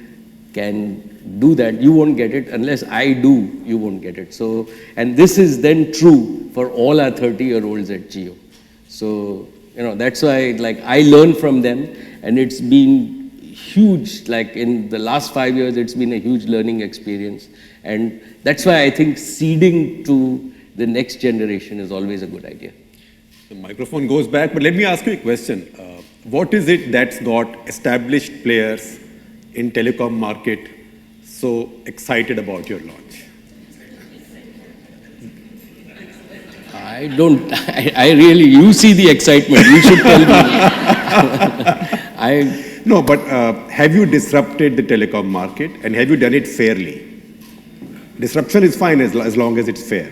can do that, you won't get it. Unless I do, you won't get it. So, and this is then true for all our 30-year-olds at Jio. So, that's why, like, I learn from them, and it's been huge. Like, in the last 5 years, it's been a huge learning experience. And that's why I think seeding to the next generation is always a good idea. The microphone goes back, but let me ask you a question. What is it that's got established players in telecom market so excited about your launch? I really, you see the excitement, you should tell me. No, but have you disrupted the telecom market, and have you done it fairly? Disruption is fine as long as it's fair.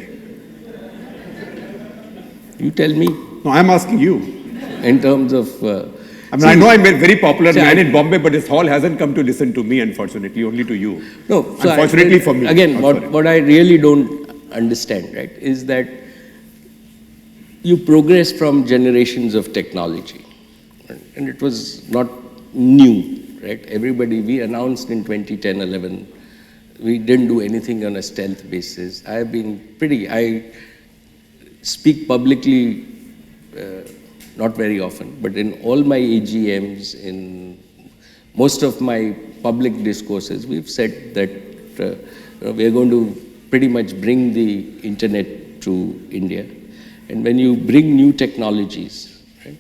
You tell me. No, I'm asking you. In terms of... I know I'm a very popular man in Bombay, but this hall hasn't come to listen to me, unfortunately, only to you. No, so unfortunately for me. Again, what I really don't understand, right, is that you progress from generations of technology, right? And it was not new, right? We announced in 2010-11, we didn't do anything on a stealth basis. I speak publicly, not very often, but in all my AGMs, in most of my public discourses, we've said that we're going to pretty much bring the internet to India. And when you bring new technologies, right,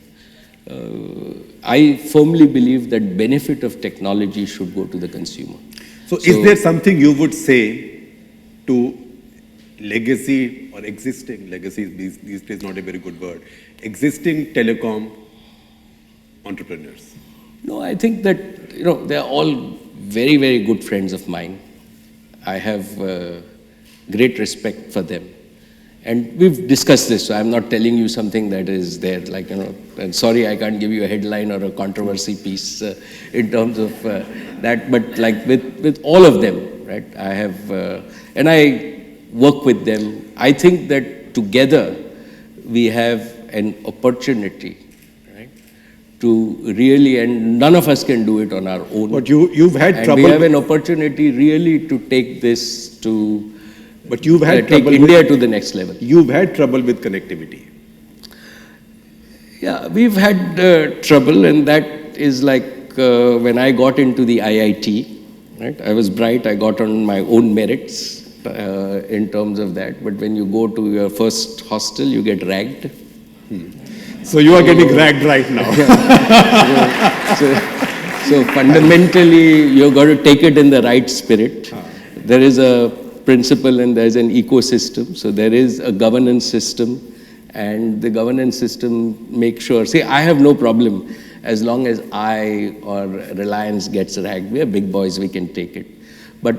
I firmly believe that benefit of technology should go to the consumer. So is there something you would say to legacy or existing, legacy these days not a very good word, existing telecom entrepreneurs? No, I think that, they're all very, very good friends of mine. I have great respect for them. And we've discussed this, so I'm not telling you something that is there, like, and sorry, I can't give you a headline or a controversy piece in terms of that, but like with all of them, right, I have, and I work with them. I think that together we have an opportunity, right, to really, and none of us can do it on our own. But you've had and trouble. We have an opportunity really to take this to, but you've had take trouble India to the next level. You've had trouble with connectivity. Yeah, we've had trouble, and that is like when I got into the IIT, right? I was bright, I got on my own merits in terms of that, but when you go to your first hostel, you get ragged. So you are getting ragged right now. So fundamentally, you've got to take it in the right spirit. There is a principle and there's an ecosystem. So there is a governance system, and the governance system makes sure, see, I have no problem as long as I or Reliance gets ragged. We are big boys, we can take it. But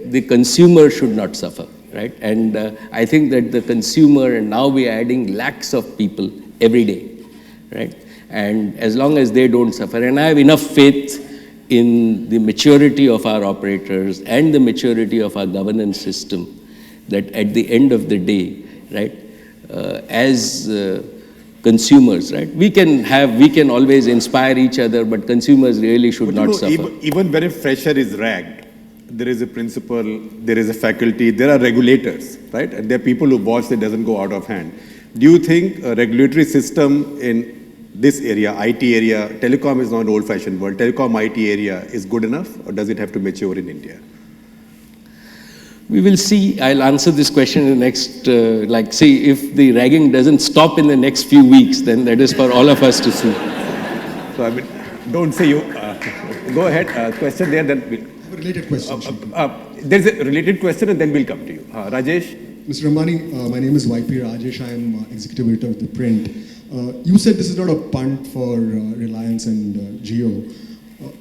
the consumer should not suffer, right? And I think that the consumer, and now we are adding lakhs of people every day, right? And as long as they don't suffer, and I have enough faith in the maturity of our operators and the maturity of our governance system, that at the end of the day, right, as consumers, right, we can always inspire each other, but consumers really should not suffer. Even when a fresher is ragged, there is a principal, there is a faculty, there are regulators, right? And there are people who watch that doesn't go out of hand. Do you think a regulatory system in this area, IT area, telecom is not an old-fashioned word, telecom IT area is good enough, or does it have to mature in India? We will see. I'll answer this question in the next, see, if the ragging doesn't stop in the next few weeks, then that is for all of us to see. So, I mean, don't say you, go ahead, question there, then we'll. Related question. There's a related question and then we'll come to you. Rajesh? Mr. Ambani, my name is YP Rajesh. I am executive editor of The Print. You said this is not a punt for Reliance and Jio.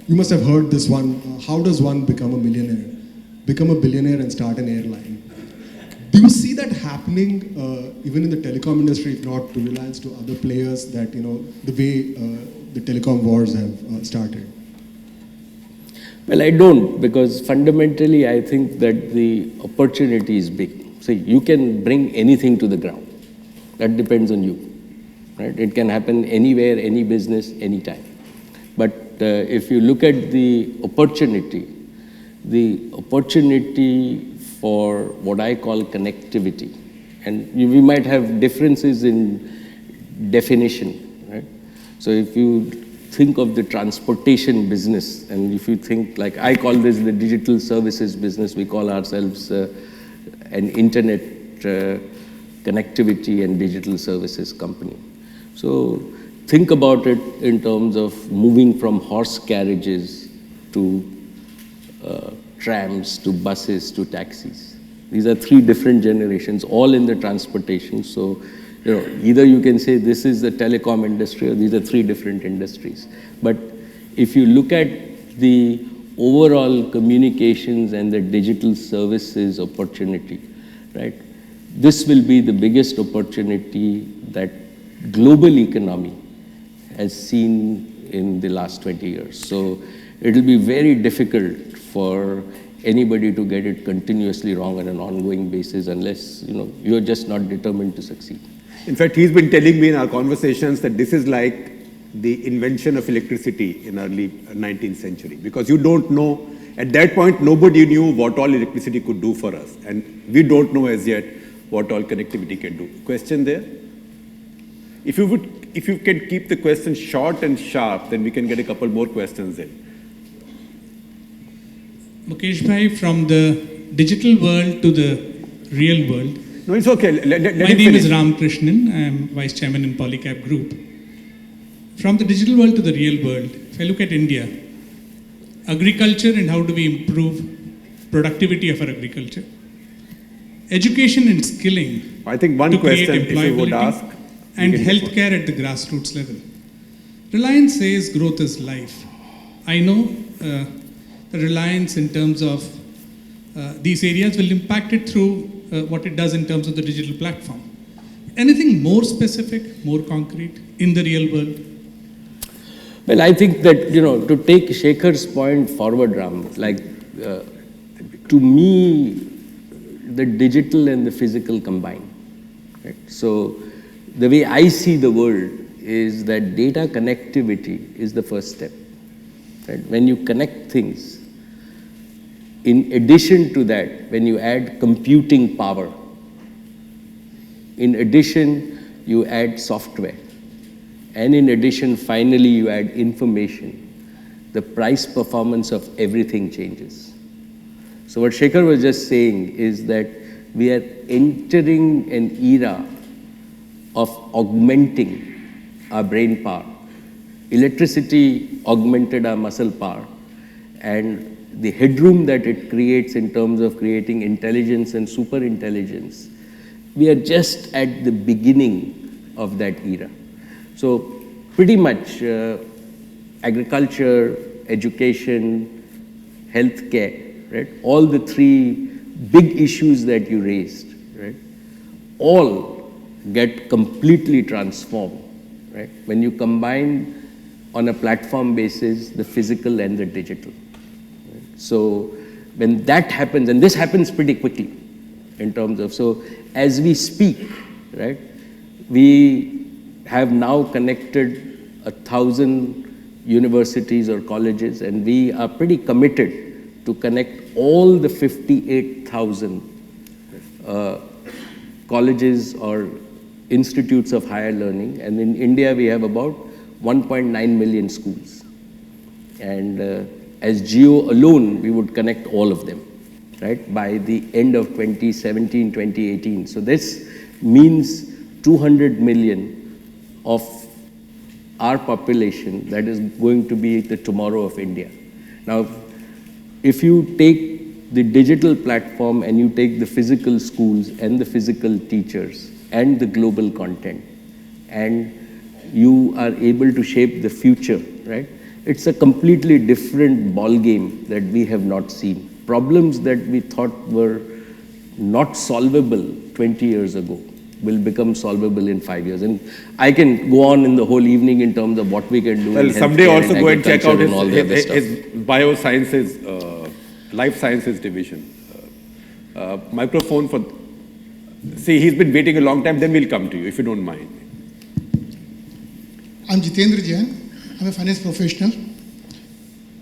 You must have heard this one. How does one become a millionaire? Become a billionaire and start an airline. Do you see that happening even in the telecom industry, if not to Reliance, to other players, that, you know, the way the telecom wars have started? Well, I don't, because fundamentally I think that the opportunity is big. So you can bring anything to the ground. That depends on you. Right? It can happen anywhere, any business, anytime. But if you look at the opportunity for what I call connectivity, and we might have differences in definition, right? So if you think of the transportation business, and if you think, like I call this the digital services business, we call ourselves an internet connectivity and digital services company. So think about it in terms of moving from horse carriages to trams, to buses, to taxis. These are three different generations, all in the transportation. So, you know, either you can say this is the telecom industry, or these are three different industries. But if you look at the overall communications and the digital services opportunity, right, this will be the biggest opportunity that global economy has seen in the last 20 years. So it will be very difficult for anybody to get it continuously wrong on an ongoing basis unless, you know, you're just not determined to succeed. In fact, he's been telling me in our conversations that this is like the invention of electricity in early 19th century, because you don't know, at that point, nobody knew what all electricity could do for us. And we don't know as yet what all connectivity can do. Question there? If you can keep the question short and sharp, then we can get a couple more questions in. Mukesh bhai, from the digital world to the real world. No, it's okay. Let My name is Ram Krishnan. I am Vice Chairman in Polycab Group. From the digital world to the real world, if I look at India, agriculture and how do we improve productivity of our agriculture, education and skilling, I think one to create question, if you would employability, ask, and healthcare at the grassroots level. Reliance says growth is life. I know the Reliance in terms of these areas will impact it through what it does in terms of the digital platform. Anything more specific, more concrete in the real world? Well, I think that, you know, to take Shekhar's point forward, Ram, like to me, the digital and the physical combine. Right? So the way I see the world is that data connectivity is the first step. Right? When you connect things, in addition to that, when you add computing power, in addition, you add software, and in addition, finally, you add information, the price performance of everything changes. So what Shekhar was just saying is that we are entering an era of augmenting our brain power. Electricity augmented our muscle power, and the headroom that it creates in terms of creating intelligence and super intelligence, we are just at the beginning of that era. So pretty much agriculture, education, healthcare, right? All the three big issues that you raised, right? All get completely transformed, right? When you combine on a platform basis the physical and the digital. So when that happens, and this happens pretty quickly in terms of, so as we speak, right, we have now connected 1,000 universities or colleges, and we are pretty committed to connect all the 58,000 colleges or institutes of higher learning. And in India, we have about 1.9 million schools. And as Jio alone, we would connect all of them, right, by the end of 2017, 2018. So this means 200 million of our population that is going to be the tomorrow of India. Now, if you take the digital platform and you take the physical schools and the physical teachers and the global content, and you are able to shape the future, right? it's a completely different ball game that we have not seen. Problems that we thought were not solvable 20 years ago will become solvable in 5 years. And I can go on in the whole evening in terms of what we can do. Well, someday also go and check out his his biosciences, life sciences division. Microphone for, see, he's been waiting a long time, then we'll come to you, if you don't mind. I'm Jitendra Jain. I'm a finance professional.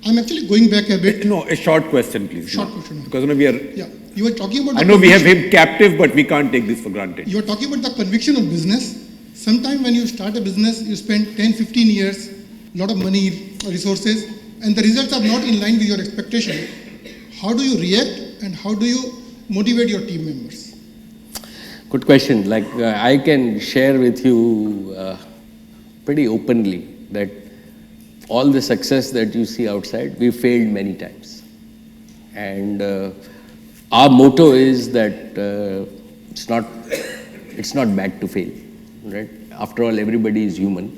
I'm actually going back a bit. No, a short question, please. Short question. Because we are... Yeah, you were talking about... I know we have him captive, but we can't take this for granted. You were talking about the conviction of business. Sometime when you start a business, you spend 10, 15 years, a lot of money, resources, and the results are not in line with your expectation. How do you react and how do you motivate your team members? Good question. Like I can share with you pretty openly that all the success that you see outside, we failed many times. And our motto is that it's not bad to fail, right? After all, everybody is human.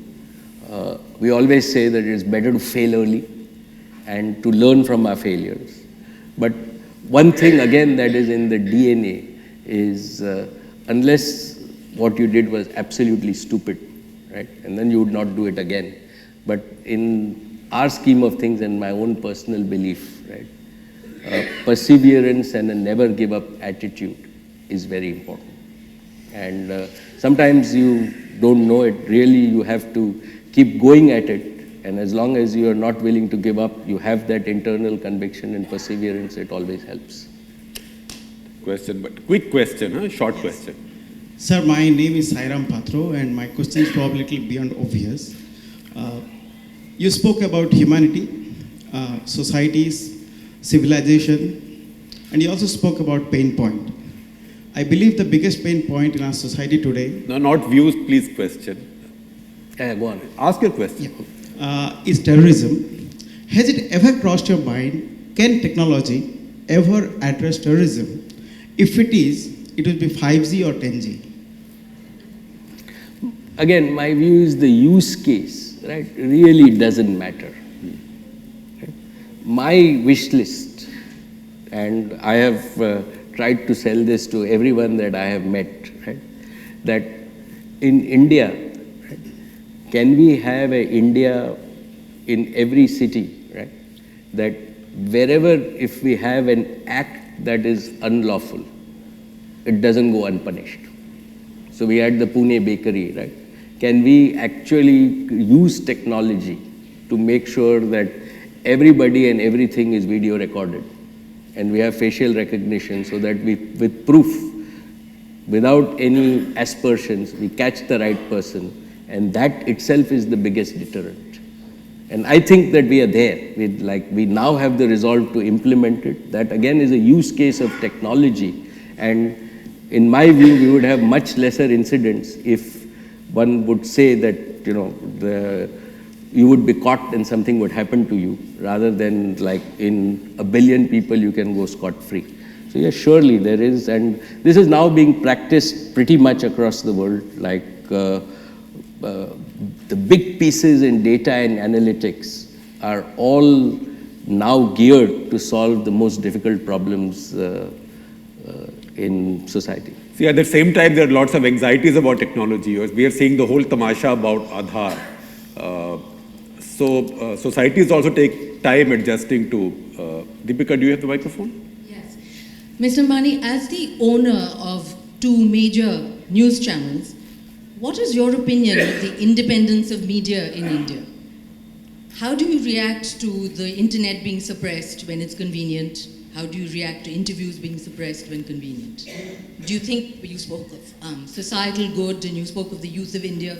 We always say that it's better to fail early and to learn from our failures. But one thing again that is in the DNA is unless what you did was absolutely stupid, right? And then you would not do it again. But in our scheme of things and my own personal belief, right, perseverance and a never give up attitude is very important. And sometimes you don't know it. Really, you have to keep going at it. And as long as you are not willing to give up, you have that internal conviction and perseverance, it always helps. Question, but quick question, huh? Short question. Sir, my name is Sairam Patro, and my question is probably a little beyond obvious. You spoke about humanity, societies, civilization, and you also spoke about pain point. I believe the biggest pain point in our society today... No, not views, please question. Yeah, go on. Ask your question. Is terrorism. Has it ever crossed your mind, can technology ever address terrorism? If it is, it will be 5G or 10G? Again, my view is the use case, right, really doesn't matter. Right? My wish list, and I have tried to sell this to everyone that I have met, right, that in India, right, can we have an India in every city, right, that wherever if we have an act that is unlawful, it doesn't go unpunished. So we had the Pune bakery, right? Can we actually use technology to make sure that everybody and everything is video recorded? And we have facial recognition so that we, with proof, without any aspersions, we catch the right person. And that itself is the biggest deterrent. And I think that we are there. We now have the resolve to implement it. That again is a use case of technology. And in my view, we would have much lesser incidents if one would say that, you know, you would be caught and something would happen to you, rather than like in a billion people you can go scot-free. So yes, surely there is, and this is now being practiced pretty much across the world, like the big pieces in data and analytics are all now geared to solve the most difficult problems in society. See, at the same time, there are lots of anxieties about technology. We are seeing the whole tamasha about Aadhaar. So societies also take time adjusting to... Deepika, do you have the microphone? Yes. Mr. Ambani, as the owner of 2 major news channels, what is your opinion of the independence of media in India? How do you react to the internet being suppressed when it's convenient? How do you react to interviews being suppressed when convenient? Do you think, you spoke of societal good and you spoke of the youth of India,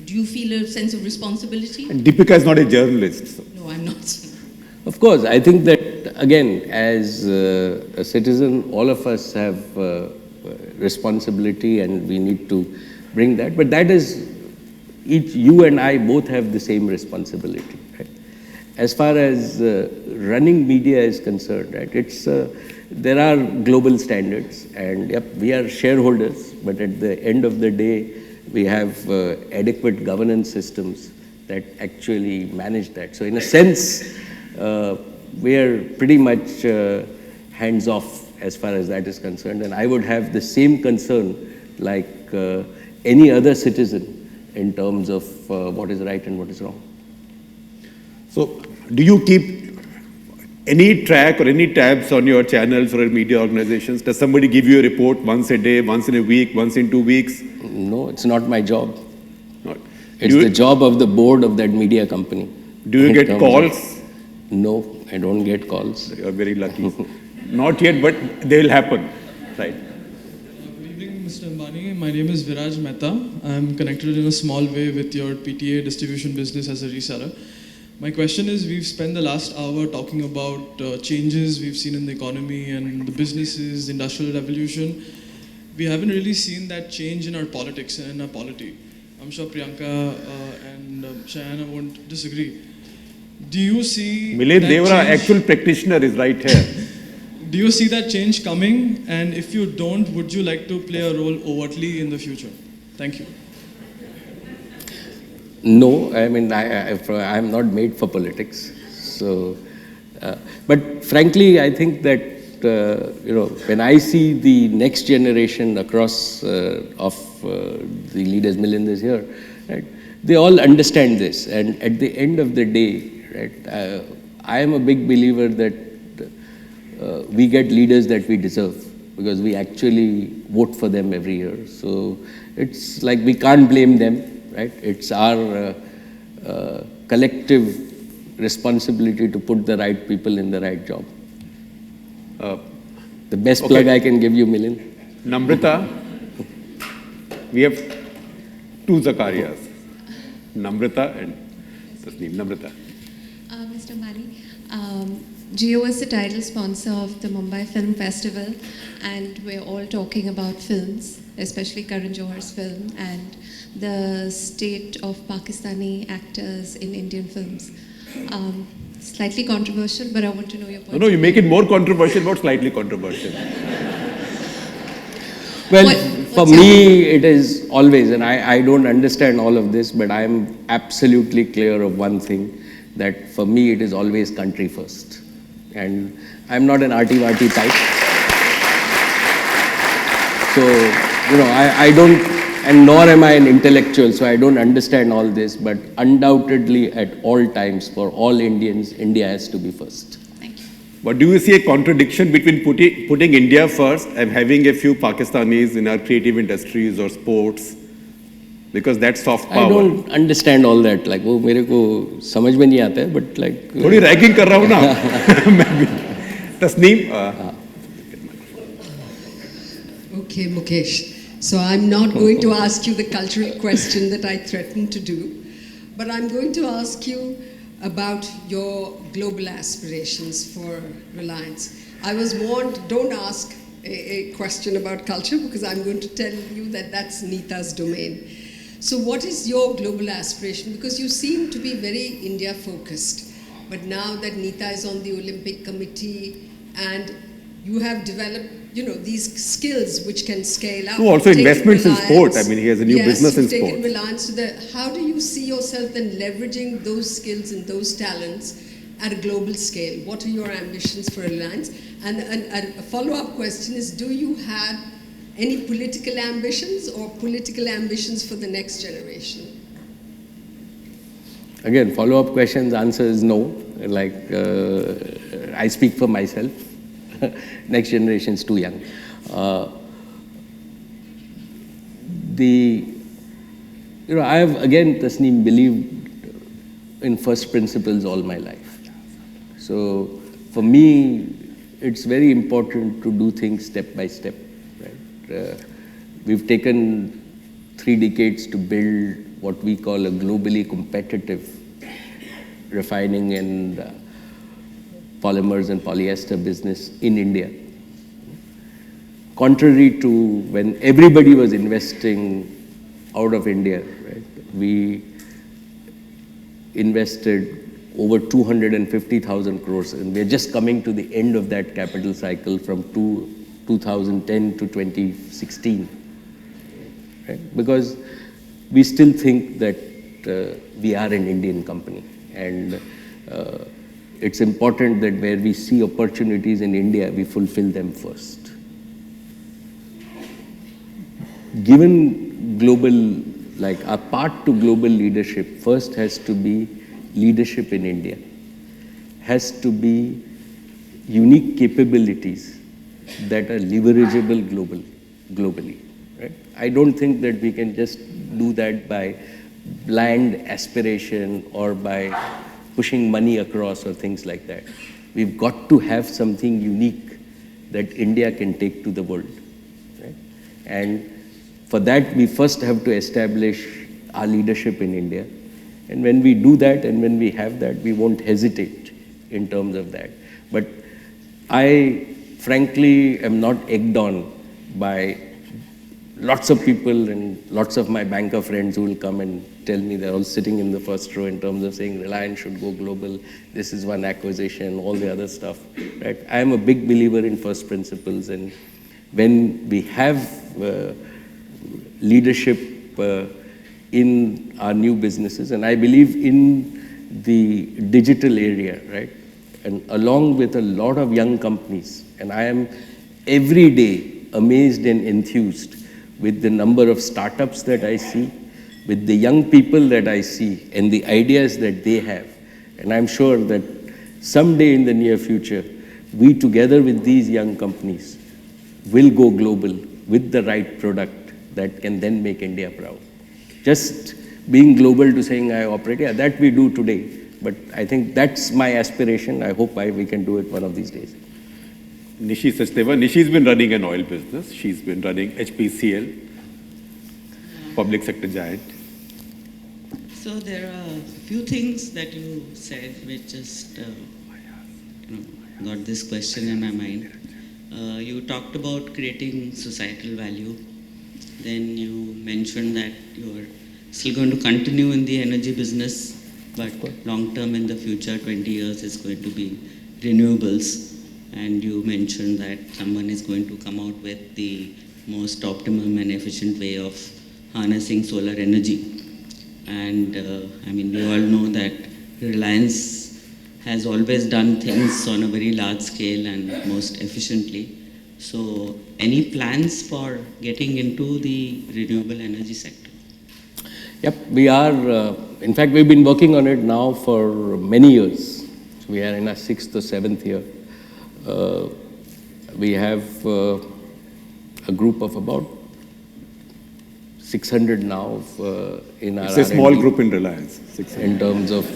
do you feel a sense of responsibility? And Deepika is not a journalist. So. No, I'm not. Of course, I think that, again, as a citizen, all of us have responsibility and we need to bring that. But that is, you and I both have the same responsibility. Right? As far as running media is concerned, right, there are global standards, and yep, we are shareholders, but at the end of the day, we have adequate governance systems, that actually manage that. So in a sense, we are pretty much hands off as far as that is concerned, and I would have the same concern like any other citizen in terms of what is right and what is wrong. So do you keep any track or any tabs on your channels or media organizations? Does somebody give you a report once a day, once in a week, once in 2 weeks? No, it's not my job. Not. It's the job of the board of that media company. Do you get calls? No, I don't get calls. You're very lucky. Not yet, but they will happen, right? Good evening, Mr. Ambani. My name is Viraj Mehta. I'm connected in a small way with your PTA distribution business as a reseller. My question is, we've spent the last hour talking about changes we've seen in the economy and the businesses, industrial revolution. We haven't really seen that change in our politics and in our polity. I'm sure Priyanka and Shayana won't disagree. Do you see Milind that Devara, change? actual practitioner, is right here. Do you see that change coming? And if you don't, would you like to play a role overtly in the future? Thank you. No, I mean, I'm not made for politics. So, but frankly, I think that, when I see the next generation across of the leaders, Milind is here, right? They all understand this. And at the end of the day, right, I am a big believer that we get leaders that we deserve because we actually vote for them every year. So it's like we can't blame them, right? It's our collective responsibility to put the right people in the right job. The best plug I can give you, Milind. Namrata, we have two Zakarias, Namrata and Tasneem. Namrata. Mr. Ambani, Jio is the title sponsor of the Mumbai Film Festival, and we're all talking about films, especially Karan Johar's film, and the state of Pakistani actors in Indian films. Slightly controversial, but I want to know your point. No, you make it more controversial, not slightly controversial. Well, for me, it is always, and I don't understand all of this, but I am absolutely clear of one thing, that for me, it is always country first. And I'm not an arty-warty type. So, I don't, and nor am I an intellectual, so I don't understand all this, but undoubtedly at all times, for all Indians, India has to be first. But do you see a contradiction between putting India first and having a few Pakistanis in our creative industries or sports? Because that's soft power. I don't understand all that. Like, वो मेरे को समझ में नहीं आता है, but like. थोड़ी ragging कर रहा हूँ ना, मैं भी. Tasneem. Okay, Mukesh. So I'm not going to ask you the cultural question that I threatened to do, but I'm going to ask you about your global aspirations for Reliance. I was warned, don't ask a question about culture because I'm going to tell you that that's Neeta's domain. So what is your global aspiration? Because you seem to be very India focused, but now that Neeta is on the Olympic Committee and you have developed, these skills which can scale up. No, also investments in sport. I mean, he has a new business in sport. Yes, you've taken Reliance to the. How do you see yourself then leveraging those skills and those talents at a global scale? What are your ambitions for Reliance? And a follow-up question is, do you have any political ambitions or political ambitions for the next generation? Again, follow-up questions, answer is no. Like, I speak for myself. Next generation is too young. I have, again, Tasneem, believed in first principles all my life. So, for me, it's very important to do things step by step. Right? We've taken 3 decades to build what we call a globally competitive refining and polymers and polyester business in India. Contrary to when everybody was investing out of India, right? We invested over 250,000 crores, and we're just coming to the end of that capital cycle from 2010 to 2016. Right? Because we still think that we are an Indian company. And it's important that where we see opportunities in India, we fulfill them first. Given global, like our part to global leadership, first has to be leadership in India, has to be unique capabilities that are leverageable globally. Right? I don't think that we can just do that by blind aspiration or by pushing money across or things like that. We've got to have something unique that India can take to the world. Right? And for that, we first have to establish our leadership in India. And when we do that and when we have that, we won't hesitate in terms of that. But I frankly am not egged on by lots of people and lots of my banker friends who will come and tell me, they're all sitting in the first row in terms of saying Reliance should go global, this is one acquisition, all the other stuff. Right? I am a big believer in first principles, and when we have leadership in our new businesses, and I believe in the digital area, right? And along with a lot of young companies, and I am every day amazed and enthused with the number of startups that I see, with the young people that I see, and the ideas that they have. And I'm sure that someday in the near future, we together with these young companies will go global with the right product that can then make India proud. Just being global to saying I operate, yeah, that we do today. But I think that's my aspiration. I hope we can do it one of these days. Nishi Sachdeva. Nishi's been running an oil business. She's been running HPCL, public sector giant. So there are a few things that you said which just got this question in my mind. You talked about creating societal value. Then you mentioned that you are still going to continue in the energy business, but long term in the future, 20 years, is going to be renewables. And you mentioned that someone is going to come out with the most optimum and efficient way of harnessing solar energy. And I mean, we all know that Reliance has always done things on a very large scale and most efficiently. So any plans for getting into the renewable energy sector? Yep, we are, in fact, we've been working on it now for many years. We are in our 6th or 7th year. We have a group of about 600 now in our It's a small R&D, group in Reliance. 600. in terms of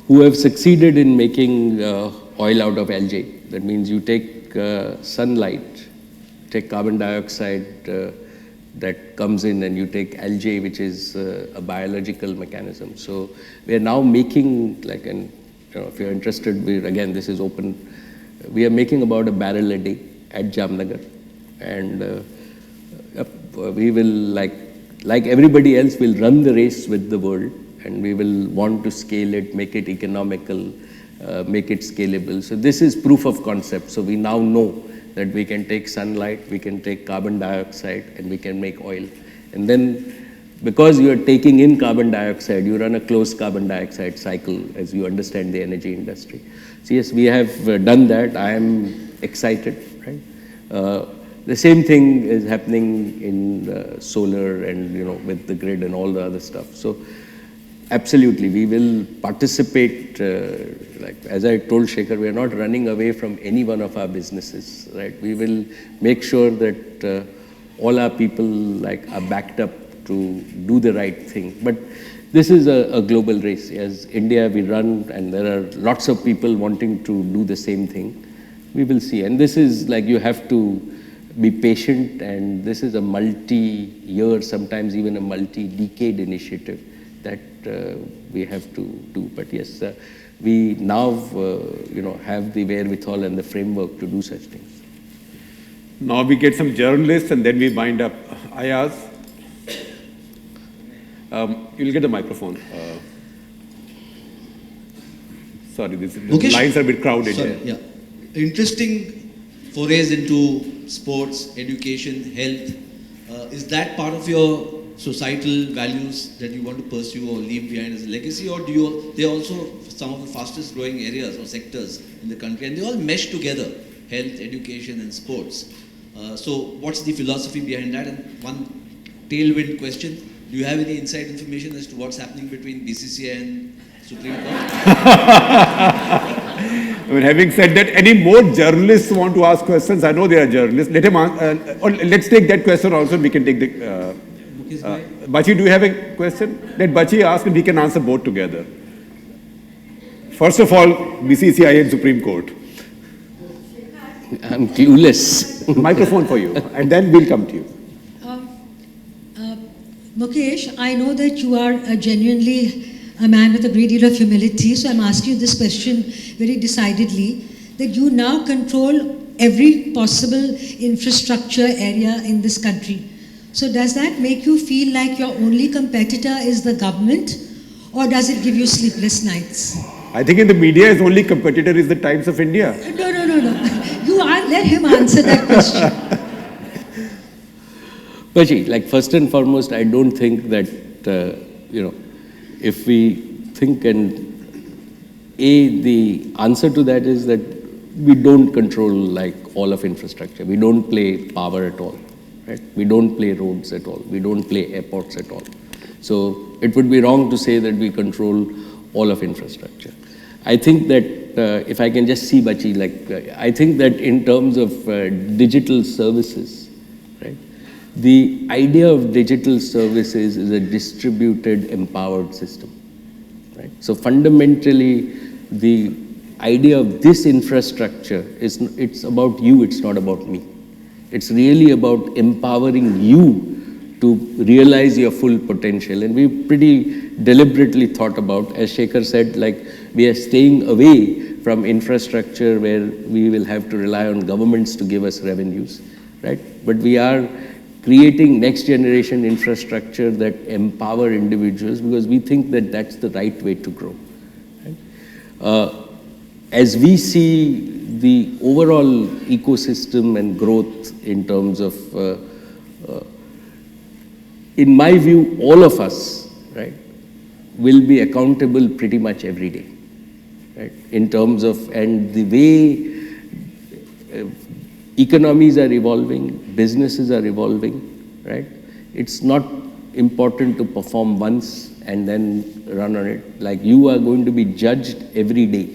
who have succeeded in making oil out of algae. That means you take sunlight, take carbon dioxide that comes in, and you take algae, which is a biological mechanism. So we are now making, like, if you're interested, again, this is open. We are making about a barrel a day at Jamnagar, and we will, like everybody else, will run the race with the world, and we will want to scale it, make it economical, make it scalable. So this is proof of concept. So we now know that we can take sunlight, we can take carbon dioxide, and we can make oil. And then, because you are taking in carbon dioxide, you run a closed carbon dioxide cycle as you understand the energy industry. So yes, we have done that. I am excited, right? The same thing is happening in solar and, with the grid and all the other stuff. So absolutely, we will participate. As I told Shekhar, we are not running away from any one of our businesses, right? We will make sure that all our people are backed up to do the right thing. But this is a global race. As India, we run, and there are lots of people wanting to do the same thing. We will see. And this is you have to be patient, and this is a multi-year, sometimes even a multi-decade initiative that we have to do. But yes, we now have the wherewithal and the framework to do such things. Now we get some journalists, and then we wind up. Ayaz, you'll get a microphone. Sorry, the lines are a bit crowded here. Yeah. Interesting forays into sports, education, health. Is that part of your societal values that you want to pursue or leave behind as a legacy, or they're also some of the fastest growing areas or sectors in the country, and they all mesh together, health, education and sports. So what's the philosophy behind that? And one tailwind question, do you have any inside information as to what's happening between BCCI and Supreme Court? I mean, having said that, any more journalists who want to ask questions? I know they are journalists. Let him or let's take that question also. We can take the. Bachi, do you have a question? Let Bachi ask and we can answer both together. First of all, BCCI and Supreme Court. I'm clueless. Microphone for you, and then we'll come to you. Mukesh, I know that you are genuinely a man with a great deal of humility, so I'm asking you this question very decidedly, that you now control every possible infrastructure area in this country. So does that make you feel like your only competitor is the government, or does it give you sleepless nights? I think in the media, his only competitor is the Times of India. No. Let him answer that question. Bachi, like first and foremost, I don't think that, if we think the answer to that is that we don't control like all of infrastructure. We don't play power at all, right? We don't play roads at all. We don't play airports at all. So it would be wrong to say that we control all of infrastructure. I think that if I can just see Bachi, I think that in terms of digital services, right? The idea of digital services is a distributed, empowered system, right? So fundamentally, the idea of this infrastructure it's about you, it's not about me. It's really about empowering you to realize your full potential. And we pretty deliberately thought about, as Shekhar said, we are staying away from infrastructure where we will have to rely on governments to give us revenues, right? But we are creating next generation infrastructure that empower individuals because we think that that's the right way to grow. Right? As we see the overall ecosystem and growth in terms of, in my view, all of us, right, will be accountable pretty much every day, right? In terms of, and the way economies are evolving, businesses are evolving, right? It's not important to perform once and then run on it. Like you are going to be judged every day,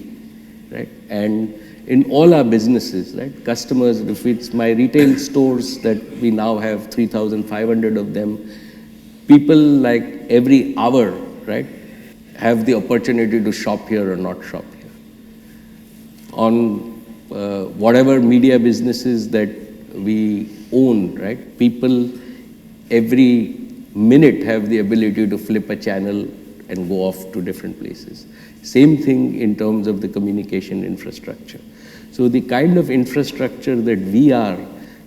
right? And in all our businesses, right? Customers, if it's my retail stores that we now have 3,500 of them, people like every hour, right, have the opportunity to shop here or not shop here. On whatever media businesses that we own, right, people every minute have the ability to flip a channel and go off to different places. Same thing in terms of the communication infrastructure. So the kind of infrastructure that we are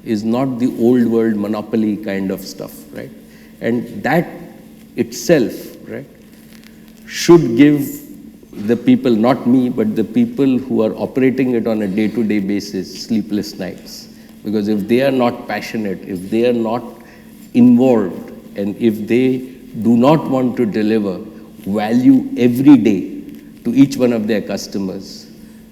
is not the old world monopoly kind of stuff, right? And that itself, right, should give the people, not me, but the people who are operating it on a day-to-day basis, sleepless nights. Because if they are not passionate, if they are not involved, and if they do not want to deliver value every day to each one of their customers,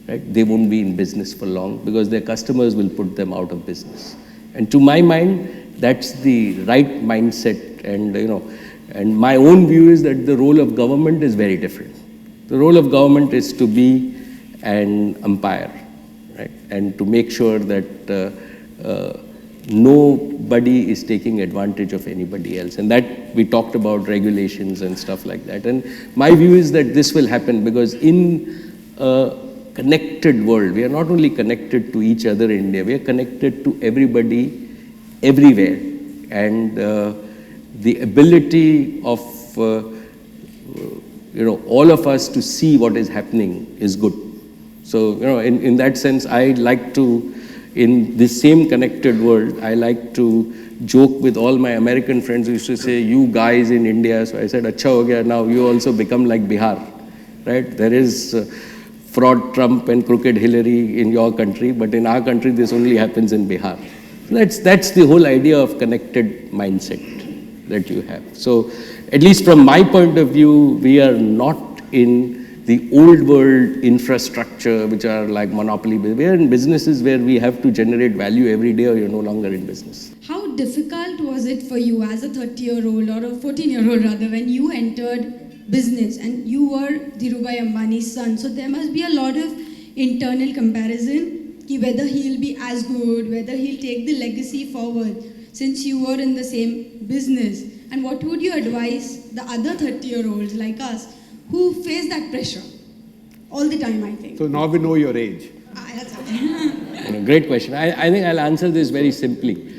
right, they won't be in business for long because their customers will put them out of business. And to my mind, that's the right mindset. And, and my own view is that the role of government is very different. The role of government is to be an umpire, right? And to make sure that nobody is taking advantage of anybody else. And that we talked about regulations and stuff like that. And my view is that this will happen because in a connected world, we are not only connected to each other in India, we are connected to everybody everywhere. And the ability of all of us to see what is happening is good. So, in that sense, I like to, in this same connected world, I like to joke with all my American friends who used to say, you guys in India. So I said, acha ho gaya, now you also become like Bihar, right? There is fraud Trump and crooked Hillary in your country, but in our country, this only happens in Bihar. That's the whole idea of connected mindset. that you have. So at least from my point of view, we are not in the old world infrastructure, which are like monopoly. We are in businesses where we have to generate value every day or you're no longer in business. How difficult was it for you as a 30-year-old or a 14-year-old rather when you entered business and you were Dhirubhai Ambani's son? So there must be a lot of internal comparison ki whether he'll be as good, whether he'll take the legacy forward since you were in the same business. And what would you advise the other 30-year-olds like us who face that pressure all the time, I think? So now we know your age. That's okay. Great question. I think I'll answer this very simply.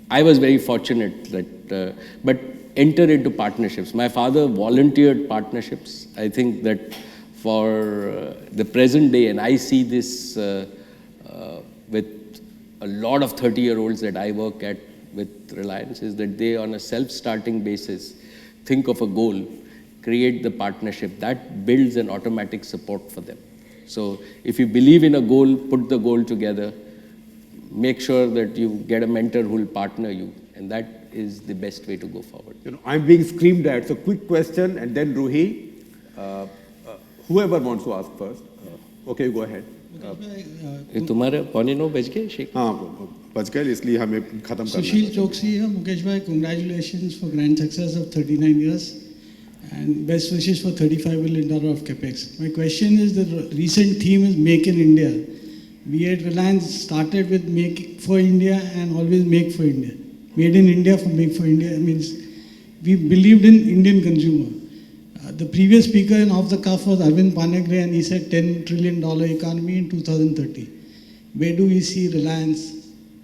I was very fortunate that, but enter into partnerships. My father volunteered partnerships. I think that for the present day, and I see this with a lot of 30-year-olds that I work at with Reliance, is that they on a self-starting basis think of a goal, create the partnership. That builds an automatic support for them. So if you believe in a goal, put the goal together, make sure that you get a mentor who will partner you, and that is the best way to go forward. You know, I'm being screamed at, so quick question, and then Ruhi. Whoever wants to ask first. Okay, go ahead. तुम्हारे पौने 9 बज गए शेख? हाँ, बज गए, इसलिए हमें खत्म करना है. Sushil Choksi here. Mukesh bhai, congratulations for grand success of 39 years and best wishes for $35 billion of capex. My question is, the recent theme is Make in India. We at Reliance started with Make for India and always Make for India. Made in India for Make for India means we believed in Indian consumer. The previous speaker in Off the Cuff was Arvind Panagre, and he said $10 trillion economy in 2030. Where do we see Reliance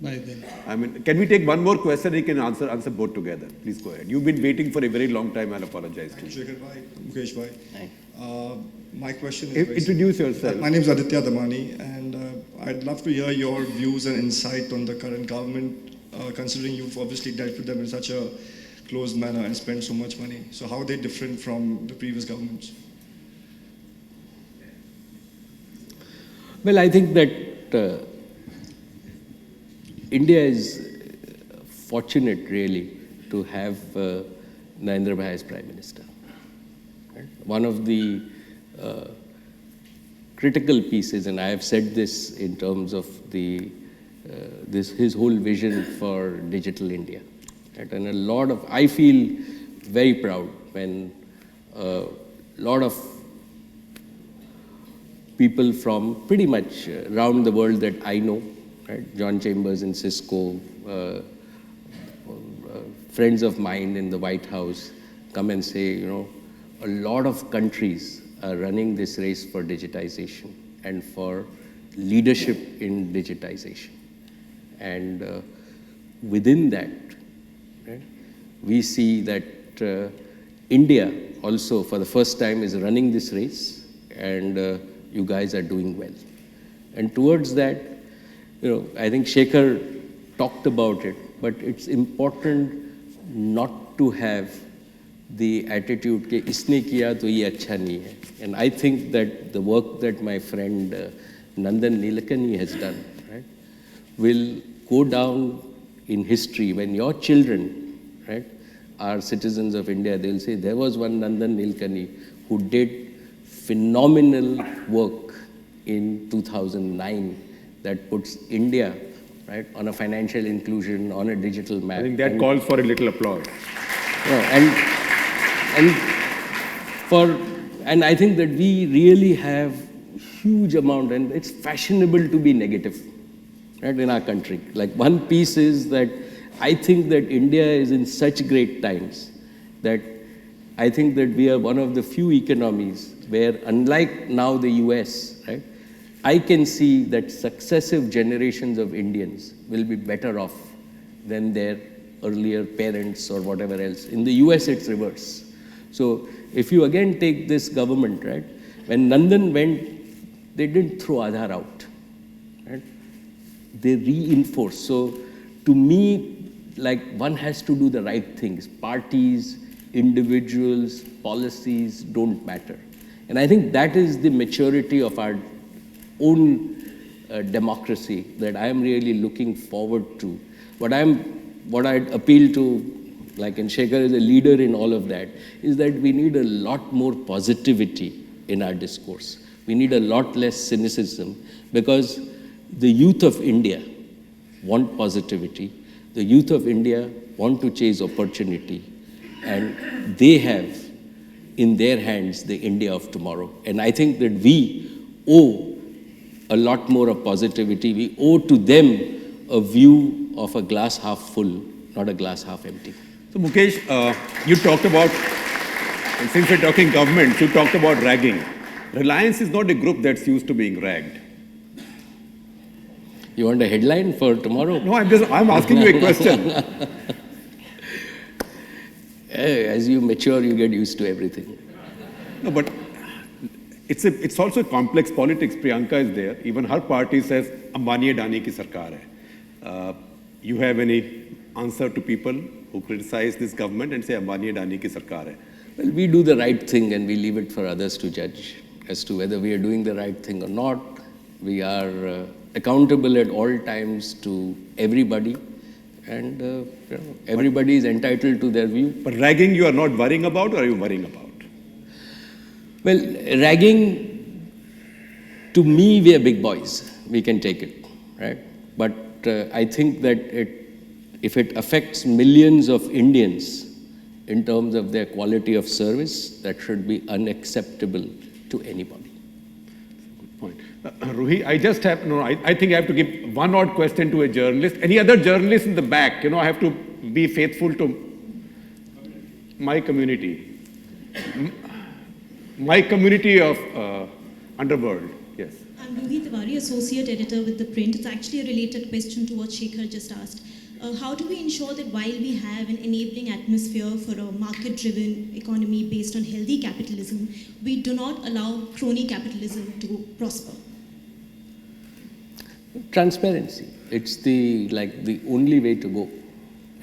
by then? I mean, can we take one more question? You can answer both together. Please go ahead. You've been waiting for a very long time. I'll apologize to you. Shekhar bhai, Mukesh bhai. My question is... Introduce yourself. My name is Aditya Damani, and I'd love to hear your views and insight on the current government, considering you've obviously dealt with them in such a closed manner and spent so much money. So how are they different from the previous governments? Well, I think that India is fortunate really to have Narendra Bhai as Prime Minister. Right? One of the critical pieces, and I have said this in terms of his whole vision for digital India. Right? And a lot of, I feel very proud when a lot of people from pretty much around the world that I know, right? John Chambers in Cisco, friends of mine in the White House come and say, you know, a lot of countries are running this race for digitization and for leadership in digitization. And within that, right, we see that India also for the first time is running this race, and you guys are doing well. And towards that, you know, I think Shekhar talked about it, but it's important not to have the attitude that isne kiya to ye acha nahi hai. And I think that the work that my friend Nandan Nilekani has done, right, will go down in history. When your children, right, are citizens of India, they'll say there was one Nandan Nilekani who did phenomenal work in 2009 that puts India, right, on a financial inclusion, on a digital map. I think that calls for a little applause. And I think that we really have huge amount, and it's fashionable to be negative, right, in our country. Like one piece is that I think that India is in such great times that I think that we are one of the few economies where, unlike now the US, right, I can see that successive generations of Indians will be better off than their earlier parents or whatever else. In the US, it's reverse. So if you again take this government, right, when Nandan went, they didn't throw Aadhaar out, right? They reinforced. So to me, like, one has to do the right things. Parties, individuals, policies don't matter. And I think that is the maturity of our own democracy that I am really looking forward to. What I'm what I'd appeal to, like, and Shekhar is a leader in all of that, is that we need a lot more positivity in our discourse. We need a lot less cynicism, because the youth of India want positivity. The youth of India want to chase opportunity, and they have in their hands the India of tomorrow. And I think that we owe a lot more of positivity. We owe to them a view of a glass half full, not a glass half empty. So Mukesh, you talked about, and since we're talking government, you talked about ragging. Reliance is not a group that's used to being ragged. You want a headline for tomorrow? No, I'm asking you a question. As you mature, you get used to everything. No, but it's also complex politics. Priyanka is there. Even her party says, Ambani Adani ki sarkar hai. You have any answer to people who criticize this government and say Ambani Adani ki sarkar hai? Well, we do the right thing and we leave it for others to judge as to whether we are doing the right thing or not. We are accountable at all times to everybody, and everybody is entitled to their view. But ragging you are not worrying about, or are you worrying about? Well, ragging, to me, we are big boys. We can take it, right? But I think that if it affects millions of Indians in terms of their quality of service, that should be unacceptable to anybody. Good point. Ruhi, I just have, I think I have to give one odd question to a journalist. Any other journalist in the back? I have to be faithful to my community. My community of underworld, yes. I'm Ruhi Tiwari, Associate Editor with The Print. It's actually a related question to what Shekhar just asked. How do we ensure that while we have an enabling atmosphere for a market-driven economy based on healthy capitalism, we do not allow crony capitalism to prosper? Transparency. It's the only way to go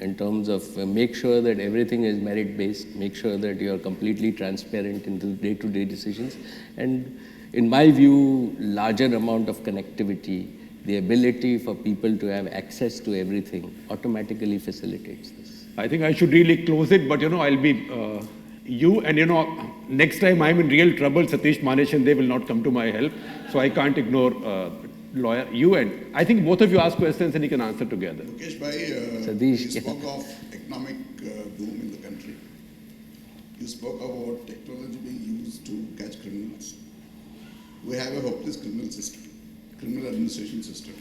in terms of make sure that everything is merit-based, make sure that you are completely transparent in the day-to-day decisions. And in my view, larger amount of connectivity, the ability for people to have access to everything automatically facilitates this. I think I should really close it, but I'll be you, and next time I'm in real trouble, Satish Manish and they will not come to my help, so I can't ignore lawyer, you, and I think both of you ask questions and you can answer together. Mukesh bhai, you spoke of economic boom in the country. You spoke about technology being used to catch criminals. We have a hopeless criminal system, criminal administration system.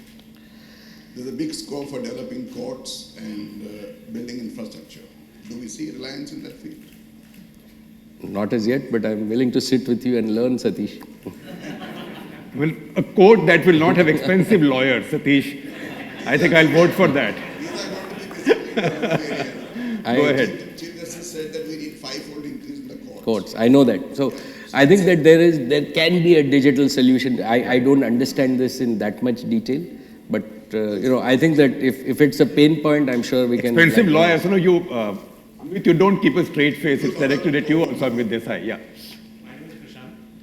There's a big scope for developing courts and building infrastructure. Do we see Reliance in that field? Not as yet, but I'm willing to sit with you and learn, Satish. Well, a court that will not have expensive lawyers, Satish. I think I'll vote for that. Go ahead. Chief Justice said that we need 5-fold increase in the Courts. I know that. So I think that there can be a digital solution. I don't understand this in that much detail, but I think that if it's a pain point, I'm sure we can. Expensive lawyers, you don't keep a straight face. It's directed at you also with this eye. Yeah.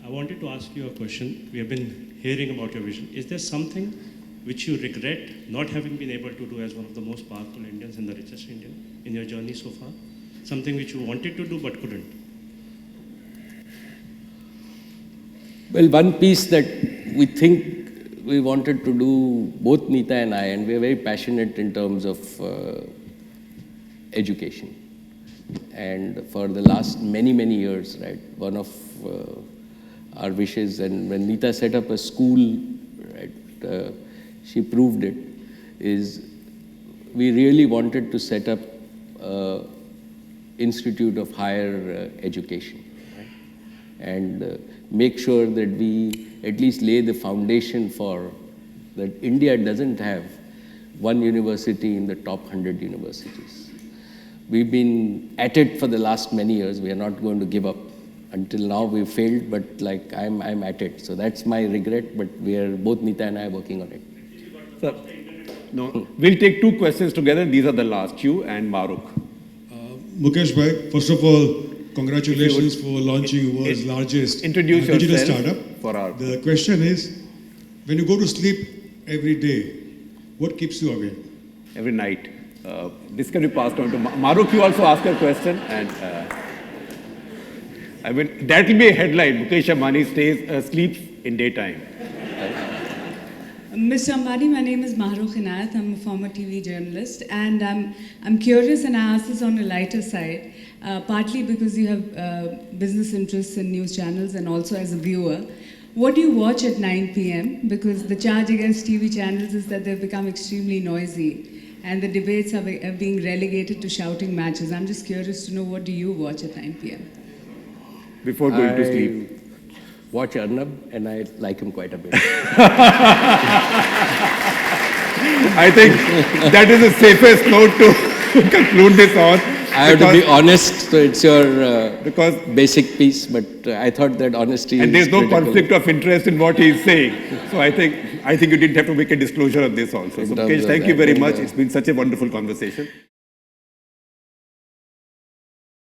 I wanted to ask you a question. We have been hearing about your vision. Is there something which you regret not having been able to do as one of the most powerful Indians and the richest Indian in your journey so far? Something which you wanted to do but couldn't? Well, one piece that we think we wanted to do, both Nita and I, and we're very passionate in terms of education. And for the last many, many years, right, one of our wishes, and when Nita set up a school, right, she proved it, is we really wanted to set up an institute of higher education, right? And make sure that we at least lay the foundation for that India doesn't have one university in the top 100 universities. We've been at it for the last many years. We are not going to give up. Until now we've failed, but I'm at it. So that's my regret, but we are, both Nita and I, are working on it. Sir, no, we'll take two questions together. These are the last, you and Maruk. Mukesh bhai, first of all, congratulations for launching world's largest digital startup. The question is, when you go to sleep every day, what keeps you awake? Every night. This can be passed on to Maruk. You also asked a question, and I mean that will be a headline. Mukesh Ambani sleeps in daytime. Mr. Ambani, my name is Mahrukh Inayat. I'm a former TV journalist, and I'm curious, and I ask this on a lighter side, partly because you have business interests in news channels and also as a viewer. What do you watch at 9 p.m.? Because the charge against TV channels is that they've become extremely noisy, and the debates are being relegated to shouting matches. I'm just curious to know, what do you watch at 9 p.m.? Before going to sleep. Watch Arnab, and I like him quite a bit. I think that is the safest note to conclude this on. I have to be honest, so it's your basic piece, but I thought that honesty and is there's no critical. conflict of interest in what he's saying. So I think you didn't have to make a disclosure of this also. So Mukesh, thank you very much. It's been such a wonderful conversation.